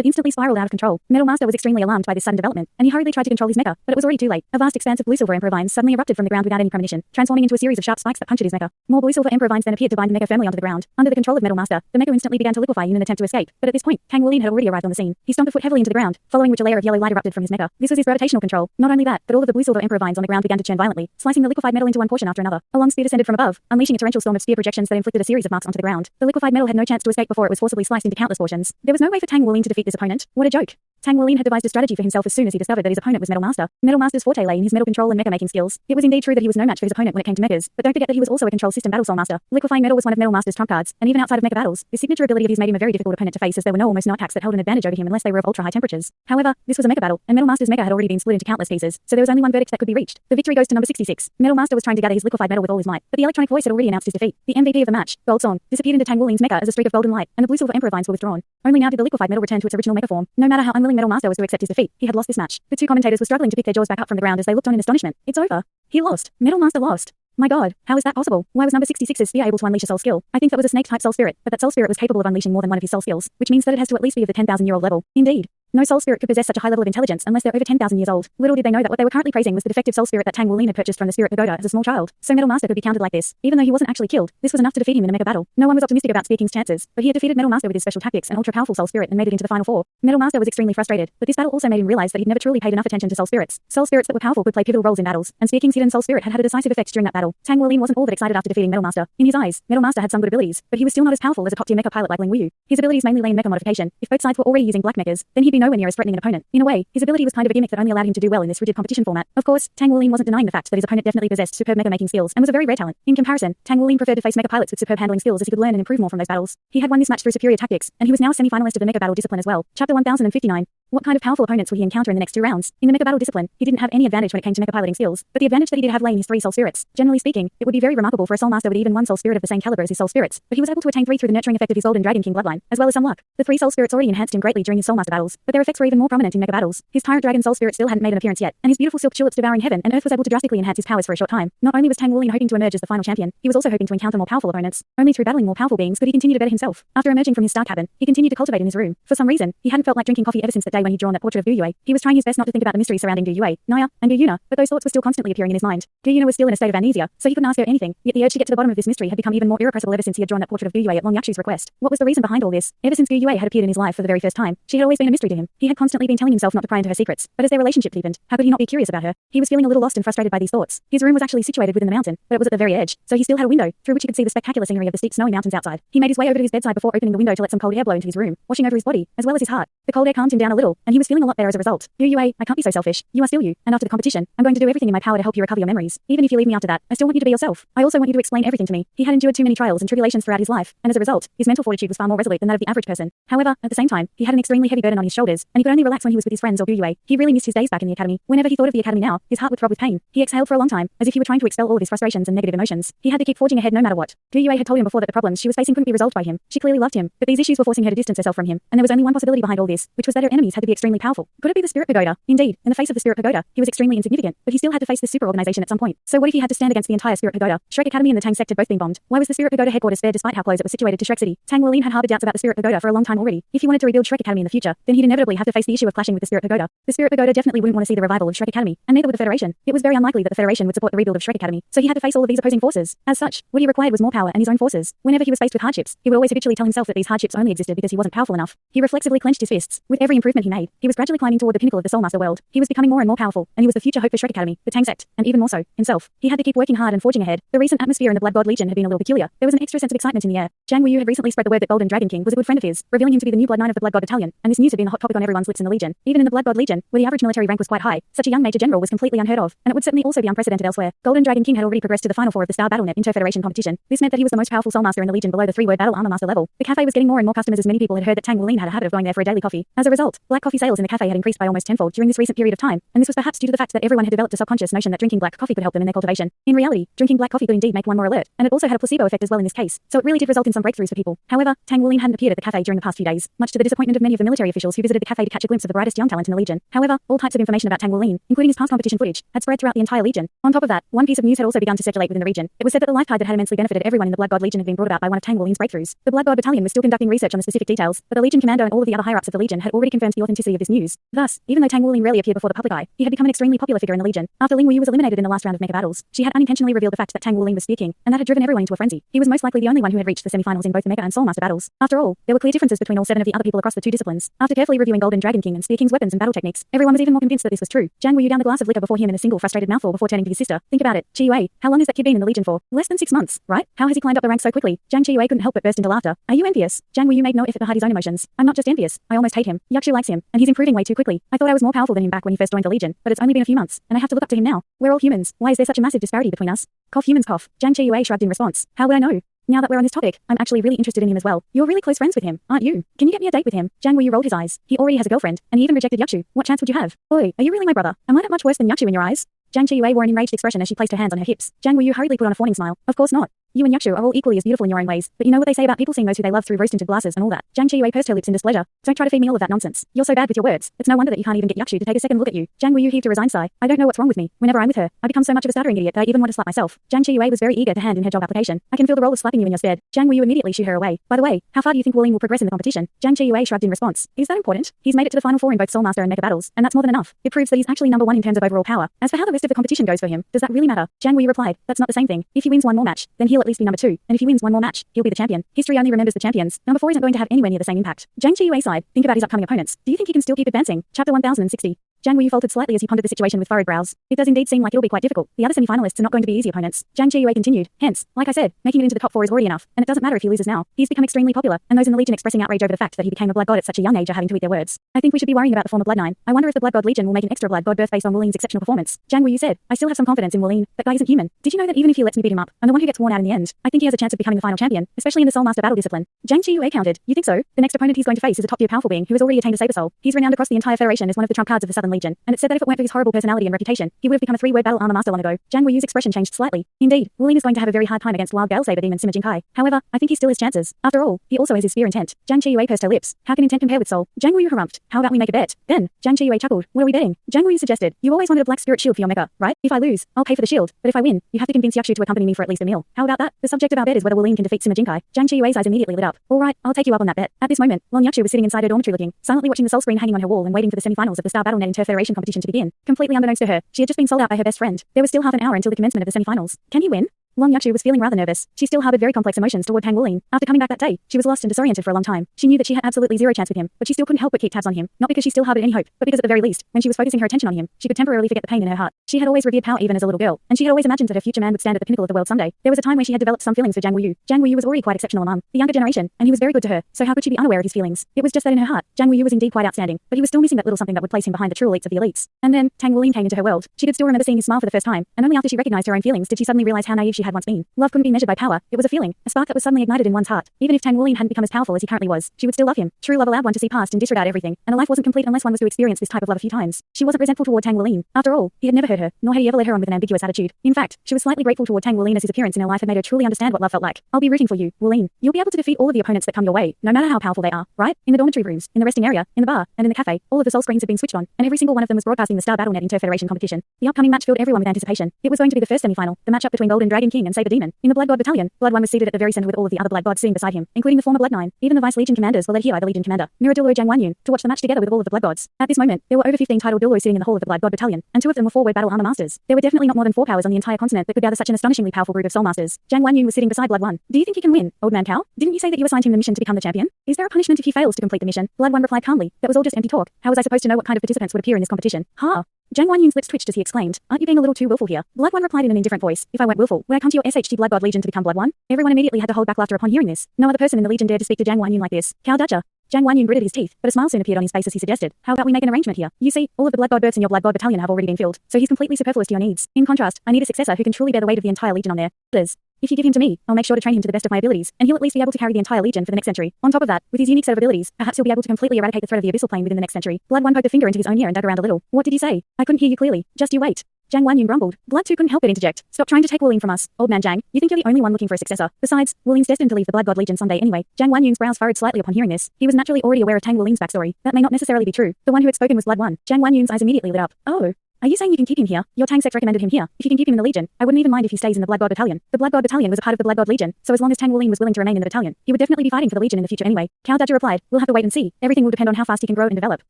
it instantly spiraled out of control. Metal Master was extremely alarmed by this sudden development, and he hurriedly tried to control his mecha, but it was already too late. A vast expanse of blue silver emperor vines suddenly erupted from the ground without any premonition, transforming into a series of sharp spikes that punctured his mecha. More blue silver emperor vines then appeared to bind the mecha firmly onto the ground. Under the control of Metal Master, the mecha instantly began to liquefy in an attempt to escape, but at this point, Tang Wulin had already arrived on the scene. He stomped a foot heavily into the ground, following which a layer of yellow light erupted from his mecha. This was his gravitational control. Not only that, but all of the blue silver emperor vines on the ground began to churn violently, slicing the liquefied metal into one portion after another. A long spear descended from above, unleashing a torrential storm of spear projections that inflicted a series of marks onto the ground. The liquefied metal had no chance to escape before it was forcibly sliced into countless portions. There was no way for Tang Wulin to defeat this opponent. What a joke. Tang Wulin had devised a strategy for himself as soon as he discovered that his opponent was Metal Master. Metal Master's forte lay in his metal control and mecha making skills. It was indeed true that he was no match for his opponent when it came to mechas, but don't forget that he was also a control system battle soul master. Liquefying metal was one of Metal Master's trump cards, and even outside of mecha battles, this signature ability of his made him a very difficult opponent to face as there were no almost no attacks that held an advantage over him unless they were of ultra high temperatures. However, this was a mecha battle, and Metal Master's mecha had already been split into countless pieces, so there was only one verdict that could be reached. The victory goes to number 66. Metal Master was trying to gather his liquefied metal with all his might, but the electronic voice had already announced his defeat. The MVP of the match, Gold Song, disappeared into Tang Wulin's mecha as a streak of golden light, and the blue silver emperor vines were withdrawn. Only now did the liquefied metal return to its original mecha form. No matter how unwilling Metal Master was to accept his defeat, he had lost this match. The two commentators were struggling to pick their jaws back up from the ground as they looked on in astonishment. It's over. He lost. Metal Master lost. My god, how is that possible? Why was number 66's spear able to unleash a soul skill? I think that was a snake-type soul spirit, but that soul spirit was capable of unleashing more than one of his soul skills, which means that it has to at least be of the 10,000-year-old level. Indeed. No soul spirit could possess such a high level of intelligence unless they're over 10,000 years old. Little did they know that what they were currently praising was the defective soul spirit that Tang Wulin had purchased from the spirit pagoda as a small child. So Metal Master could be counted like this. Even though he wasn't actually killed, this was enough to defeat him in a mecha battle. No one was optimistic about Spear King's chances, but he had defeated Metal Master with his special tactics and ultra-powerful soul spirit and made it into the final four. Metal Master was extremely frustrated, but this battle also made him realize that he'd never truly paid enough attention to soul spirits. Soul spirits that were powerful could play pivotal roles in battles, and Spear King's hidden soul spirit had had a decisive effect during that battle. Tang Wulin wasn't all that excited after defeating Metal Master. In his eyes, Metal Master had some good abilities, but he was still not as powerful as a top-tier mecha pilot like Ling Wuyu. His abilities mainly lay in mecha modification. If both sides were already using black mechas, then he'd be nowhere near as threatening an opponent. In a way, his ability was kind of a gimmick that only allowed him to do well in this rigid competition format. Of course, Tang Wulin wasn't denying the fact that his opponent definitely possessed superb mecha making skills and was a very rare talent. In comparison, Tang Wulin preferred to face mecha pilots with superb handling skills as he could learn and improve more from those battles. He had won this match through superior tactics, and he was now a semi-finalist of the mecha battle discipline as well. Chapter 1059. What kind of powerful opponents would he encounter in the next 2 rounds? In the mecha battle discipline, he didn't have any advantage when it came to mecha piloting skills, but the advantage that he did have lay in his 3 soul spirits. Generally speaking, it would be very remarkable for a soul master with even 1 soul spirit of the same caliber as his soul spirits, but he was able to attain 3 through the nurturing effect of his golden dragon king bloodline, as well as some luck. The 3 soul spirits already enhanced him greatly during his soul master battles, but their effects were even more prominent in mecha battles. His tyrant dragon soul spirit still hadn't made an appearance yet, and his beautiful silk tulips devouring heaven and earth was able to drastically enhance his powers for a short time. Not only was Tang Wulin hoping to emerge as the final champion, he was also hoping to encounter more powerful opponents. Only through battling more powerful beings could he continue to better himself. After emerging from his star cabin, he continued to cultivate in his room. For some reason, he hadn't felt like drinking coffee ever since that day when he'd drawn that portrait of Douluo. He was trying his best not to think about the mystery surrounding Douluo, Naya, and Guyuna, but those thoughts were still constantly appearing in his mind. Guyuna was still in a state of amnesia, so he couldn't ask her anything, yet the urge to get to the bottom of this mystery had become even more irrepressible ever since he had drawn that portrait of Douluo at Long Yakshu's request. What was the reason behind all this? Ever since Douluo had appeared in his life for the very first time, she had always been a mystery to him. He had constantly been telling himself not to pry into her secrets, but as their relationship deepened, how could he not be curious about her? He was feeling a little lost and frustrated by these thoughts. His room was actually situated within the mountain, but it was at the very edge, so he still had a window, through which he could see the spectacular scenery of the steep snowy mountains outside. He made his way over to his bedside before opening the window to let some cold air blow into his room, washing over his body, as well as his heart. The cold air calmed him down a little, and he was feeling a lot better as a result. Douluo, I can't be so selfish. You are still you, and after the competition, I'm going to do everything in my power to help you recover your memories. Even if you leave me after that, I still want you to be yourself. I also want you to explain everything to me. He had endured too many trials and tribulations throughout his life, and as a result, his mental fortitude was far more resolute than that of the average person. However, at the same time, he had an extremely heavy burden on his shoulders, and he could only relax when he was with his friends or Douluo. He really missed his days back in the academy. Whenever he thought of the academy now, his heart would throb with pain. He exhaled for a long time, as if he were trying to expel all of his frustrations and negative emotions. He had to keep forging ahead no matter what. Douluo had told him before that the problems she was facing couldn't be resolved by him. She clearly loved him, but these issues were forcing her to distance herself from him, and there was only one possibility behind all this, which was that her enemies had to be extremely powerful. Could it be the Spirit Pagoda? Indeed, in the face of the Spirit Pagoda, he was extremely insignificant, but he still had to face this super organization at some point. So what if he had to stand against the entire Spirit Pagoda? Shrek Academy and the Tang sect had both been bombed. Why was the Spirit Pagoda headquarters spared despite how close it was situated to Shrek City? Tang Wuling had harbored doubts about the Spirit Pagoda for a long time already. If he wanted to rebuild Shrek Academy in the future, then he'd inevitably have to face the issue of clashing with the Spirit Pagoda. The Spirit Pagoda definitely wouldn't want to see the revival of Shrek Academy, and neither would the Federation. It was very unlikely that the Federation would support the rebuild of Shrek Academy, so he had to face all of these opposing forces. As such, what he required was more power and his own forces. Whenever he was faced with hardships, he would always habitually tell himself that these hardships only existed because he wasn't powerful enough. He reflexively clenched his fists. With every improvement he made, he was gradually climbing toward the pinnacle of the Soulmaster world. He was becoming more and more powerful, and he was the future hope for Shrek Academy, the Tang sect, and even more so, himself. He had to keep working hard and forging ahead. The recent atmosphere in the Blood God Legion had been a little peculiar. There was an extra sense of excitement in the air. Zhang Wuyu had recently spread the word that Golden Dragon King was a good friend of his, revealing him to be the new Blood 9 of the Blood God Battalion, and this news had been a hot topic on everyone's lips in the Legion. Even in the Blood God Legion, where the average military rank was quite high, such a young Major General was completely unheard of, and it would certainly also be unprecedented elsewhere. Golden Dragon King had already progressed to the final four of the Star BattleNet Inter-Federation competition. This meant that he was the most powerful Soulmaster in the Legion below the 3-word Battle Armor Master level. The cafe was getting more and more customers as many people had heard that Tang Wuling had a habit of going there for a daily coffee. As a result, black coffee sales in the cafe had increased by almost tenfold during this recent period of time, and this was perhaps due to the fact that everyone had developed a subconscious notion that drinking black coffee could help them in their cultivation. In reality, drinking black coffee could indeed make one more alert, and it also had a placebo effect as well in this case, so it really did result in some breakthroughs for people. However, Tang Wuling hadn't appeared at the cafe during the past few days, much to the disappointment of many of the military officials who visited the cafe to catch a glimpse of the brightest young talent in the Legion. However, all types of information about Tang Wuling, including his past competition footage, had spread throughout the entire Legion. On top of that, one piece of news had also begun to circulate within the region. It was said that the life tide that had immensely benefited everyone in the Blood God Legion had been brought about by one of Tang Wuling's breakthroughs. The Blood God Battalion was still conducting research on the specific details, but the Legion commander and all of the other higher-ups of the Legion had already confirmed the authenticity of this news. Thus, even though Tang Wuling rarely appeared before the public eye, he had become an extremely popular figure in the Legion. After Ling Wuyu was eliminated in the last round of mecha battles, she had unintentionally revealed the fact that Tang Wuling was Spear King, and that had driven everyone into a frenzy. He was most likely the only one who had reached the semi-finals in both the mecha and Soulmaster battles. After all, there were clear differences between all 7 of the other people across the 2 disciplines. After carefully reviewing Golden Dragon King and Spear King's weapons and battle techniques, everyone was even more convinced that this was true. Zhang Wuyu downed the glass of liquor before him in a single frustrated mouthful before turning to his sister. Think about it, Qiyue, how long has that kid been in the Legion for? Less than 6 months, right? How has he climbed up the ranks so quickly? Zhang Qiyue couldn't help but burst into laughter. Are you envious? Zhang Wuyu made no effort to hide his own emotions. I'm not just envious, I almost hate him. Yakshu likes him, and he's improving way too quickly. I thought I was more powerful than him back when he first joined the Legion, but it's only been a few months, and I have to look up to him now. We're all humans. Why is there such a massive disparity between us? Cough humans cough. Zhang Qiyue shrugged in response. How would I know? Now that we're on this topic, I'm actually really interested in him as well. You're really close friends with him, aren't you? Can you get me a date with him? Zhang Wuyu rolled his eyes. He already has a girlfriend, and he even rejected Yakshu. What chance would you have? Oi, are you really my brother? Am I that much worse than Yakshu in your eyes? Zhang Qiyue wore an enraged expression as she placed her hands on her hips. Zhang Wuyu hurriedly put on a fawning smile. Of course not. You and Yakshu are all equally as beautiful in your own ways, but you know what they say about people seeing those who they love through rose-tinted glasses and all that. Zhang Qiyue pursed her lips in displeasure. Don't try to feed me all of that nonsense. You're so bad with your words. It's no wonder that you can't even get Yakshu to take a second look at you. Zhang Wuyu heaved a resigned sigh. I don't know what's wrong with me. Whenever I'm with her, I become so much of a stuttering idiot that I even want to slap myself. Zhang Qiyue was very eager to hand in her job application. I can feel the role of slapping you in your stead. Zhang Wuyu immediately shooed her away. By the way, how far do you think Wuling will progress in the competition? Zhang Qiyue shrugged in response. Is that important? He's made it to the final 4 in both Soulmaster and Mecha battles, and that's more than enough. It proves that he's actually number 1 in terms of overall power. As for how the rest of the competition goes for him, does that really matter? Zhang Wuyu replied. That's not the same thing. If he wins one more match, then he'll at least be number 2, and if he wins one more match, he'll be the champion. History only remembers the champions. Number 4 isn't going to have anywhere near the same impact. Zhang Qiyue sighed. Think about his upcoming opponents. Do you think he can still keep advancing? Chapter 1060. Zhang Wuyu faltered slightly as he pondered the situation with furrowed brows. It does indeed seem like it'll be quite difficult. The other semi-finalists are not going to be easy opponents. Zhang Qiyue continued. Hence, like I said, making it into the top 4 is already enough, and it doesn't matter if he loses now. He's become extremely popular, and those in the Legion expressing outrage over the fact that he became a blood god at such a young age are having to eat their words. I think we should be worrying about the former Blood 9. I wonder if the Blood God Legion will make an extra blood god birth based on Wuling's exceptional performance. Zhang Wuyu said, I still have some confidence in Wuling. That guy isn't human. Did you know that even if he lets me beat him up, I'm the one who gets worn out in the end? I think he has a chance of becoming the final champion, especially in the Soulmaster battle discipline. Zhang Qiyue countered. You think so? The next opponent he's going to face is a top-tier powerful being who has already attained a saber soul. He's renowned across the entire Federation as one of the trump cards of the Southern Legion, and it's said that if it weren't for his horrible personality and reputation, he would have become a 3-word battle armor master long ago. Zhang Wuyu's expression changed slightly. Indeed, Wuling is going to have a very hard time against wild gale saber demon Sima Jinkai. However, I think he still has chances. After all, he also has his spear intent. Zhang Qiyue pursed her lips. How can intent compare with soul? Zhang Wuyu harumphed. How about we make a bet? Then, Zhang Qiyue chuckled. What are we betting? Zhang Wuyu suggested. You always wanted a black spirit shield for your mecha, right? If I lose, I'll pay for the shield, but if I win, you have to convince Yakshu to accompany me for at least a meal. How about that? The subject of our bet is whether Wuling can defeat Sima Jinkai. Zhang Qiyue's eyes immediately lit up. All right, I'll take you up on that bet. At this moment, Long Yakshu was sitting inside her dormitory looking, silently watching the soul screen hanging on her wall and waiting for the semi-finals of the Star BattleNet Inter-Federation competition to begin. Completely unbeknownst to her, she had just been sold out by her best friend. There was still half an hour until the commencement of the semi-finals. Can he win? Long Yakshu was feeling rather nervous. She still harbored very complex emotions toward Tang Wuling. After coming back that day, she was lost and disoriented for a long time. She knew that she had absolutely zero chance with him, but she still couldn't help but keep tabs on him. Not because she still harbored any hope, but because at the very least, when she was focusing her attention on him, she could temporarily forget the pain in her heart. She had always revered power even as a little girl, and she had always imagined that her future man would stand at the pinnacle of the world someday. There was a time when she had developed some feelings for Zhang Wuyu. Zhang Wuyu was already quite exceptional among the younger generation, and he was very good to her, so how could she be unaware of his feelings? It was just that in her heart, Zhang Wuyu was indeed quite outstanding, but he was still missing that little something that would place him behind the true elites of the elites. And then, Tang Wuling came into her world. She could still remember seeing his smile for the first time, and only after she recognized her own feelings did she suddenly realize how naive she she had once been. Love couldn't be measured by power. It was a feeling, a spark that was suddenly ignited in one's heart. Even if Tang Wulian hadn't become as powerful as he currently was, she would still love him. True love allowed one to see past and disregard everything, and a life wasn't complete unless one was to experience this type of love a few times. She wasn't resentful toward Tang Wulian. After all, he had never hurt her, nor had he ever led her on with an ambiguous attitude. In fact, she was slightly grateful toward Tang Wulian as his appearance in her life had made her truly understand what love felt like. I'll be rooting for you, Wulian. You'll be able to defeat all of the opponents that come your way, no matter how powerful they are, right? In the dormitory rooms, in the resting area, in the bar, and in the cafe, all of the soul screens had been switched on, and every single one of them was broadcasting the Star Battle.net Inter-Federation competition. The upcoming match filled everyone with anticipation. It was going to be the first semi-final, the matchup between Golden Dragon King and Saber Demon. In the Blood God Battalion, Blood 1 was seated at the very center with all of the other Blood Gods sitting beside him, including the former Blood 9. Even the Vice Legion commanders were led here by the Legion commander, Duelo Zhang Wanyun, to watch the match together with all of the Blood Gods. At this moment, there were over 15 titled Douluo sitting in the hall of the Blood God Battalion, and 2 of them were forward battle armor masters. There were definitely not more than 4 powers on the entire continent that could gather such an astonishingly powerful group of soul masters. Zhang Wanyun was sitting beside Blood 1. Do you think he can win, old man cow? Didn't you say that you assigned him the mission to become the champion? Is there a punishment if he fails to complete the mission? Blood 1 replied calmly. That was all just empty talk. How was I supposed to know what kind of participants would appear in this competition? Huh? Zhang Wanyun's lips twitched as he exclaimed, "Aren't you being a little too willful here?" Blood 1 replied in an indifferent voice, "If I weren't willful, would I come to your SHT Blood God Legion to become Blood 1? Everyone immediately had to hold back laughter upon hearing this. No other person in the Legion dared to speak to Zhang Wanyun like this. Cow Dacha. Zhang Wanyun gritted his teeth, but a smile soon appeared on his face as he suggested, "How about we make an arrangement here? You see, all of the Blood God berths in your Blood God Battalion have already been filled, so he's completely superfluous to your needs. In contrast, I need a successor who can truly bear the weight of the entire Legion on their shoulders. If you give him to me, I'll make sure to train him to the best of my abilities, and he'll at least be able to carry the entire Legion for the next century. On top of that, with his unique set of abilities, perhaps he'll be able to completely eradicate the threat of the Abyssal Plane within the next century." Blood 1 poked a finger into his own ear and dug around a little. "What did you say? I couldn't hear you clearly. Just you wait." Zhang Wanyun grumbled. Blood 2 couldn't help but interject. "Stop trying to take Wulian from us, old man Zhang. You think you're the only one looking for a successor. Besides, Wulian's destined to leave the Blood God Legion someday anyway." Zhang Wanyun's brows furrowed slightly upon hearing this. He was naturally already aware of Tang Wulian's backstory. That may not necessarily be true. The one who had spoken was Blood 1. Zhang Wanyun's eyes immediately lit up. "Oh. Are you saying you can keep him here? Your Tang sect recommended him here. If you can keep him in the Legion, I wouldn't even mind if he stays in the Blood God Battalion." The Blood God Battalion was a part of the Blood God Legion, so as long as Tang Wulian was willing to remain in the battalion, he would definitely be fighting for the Legion in the future anyway. Cao Daja replied, "We'll have to wait and see. Everything will depend on how fast he can grow and develop.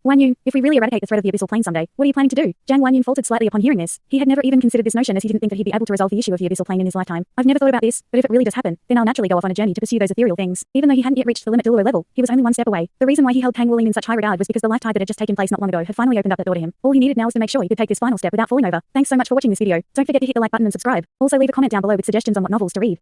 Wanyun, if we really eradicate the threat of the Abyssal Plane someday, what are you planning to do?" Zhang Wanyun faltered slightly upon hearing this. He had never even considered this notion as he didn't think that he'd be able to resolve the issue of the Abyssal Plane in his lifetime. "I've never thought about this, but if it really does happen, then I'll naturally go off on a journey to pursue those ethereal things." Even though he hadn't yet reached the limit Douluo level, he was only one step away. The reason why he held Tang Wulian in such high regard was because the life tide that had just taken place not long ago had finally opened up that door to him. All he needed now was to make sure he could take this final step without falling over. Thanks so much for watching this video. Don't forget to hit the like button and subscribe. Also leave a comment down below with suggestions on what novels to read.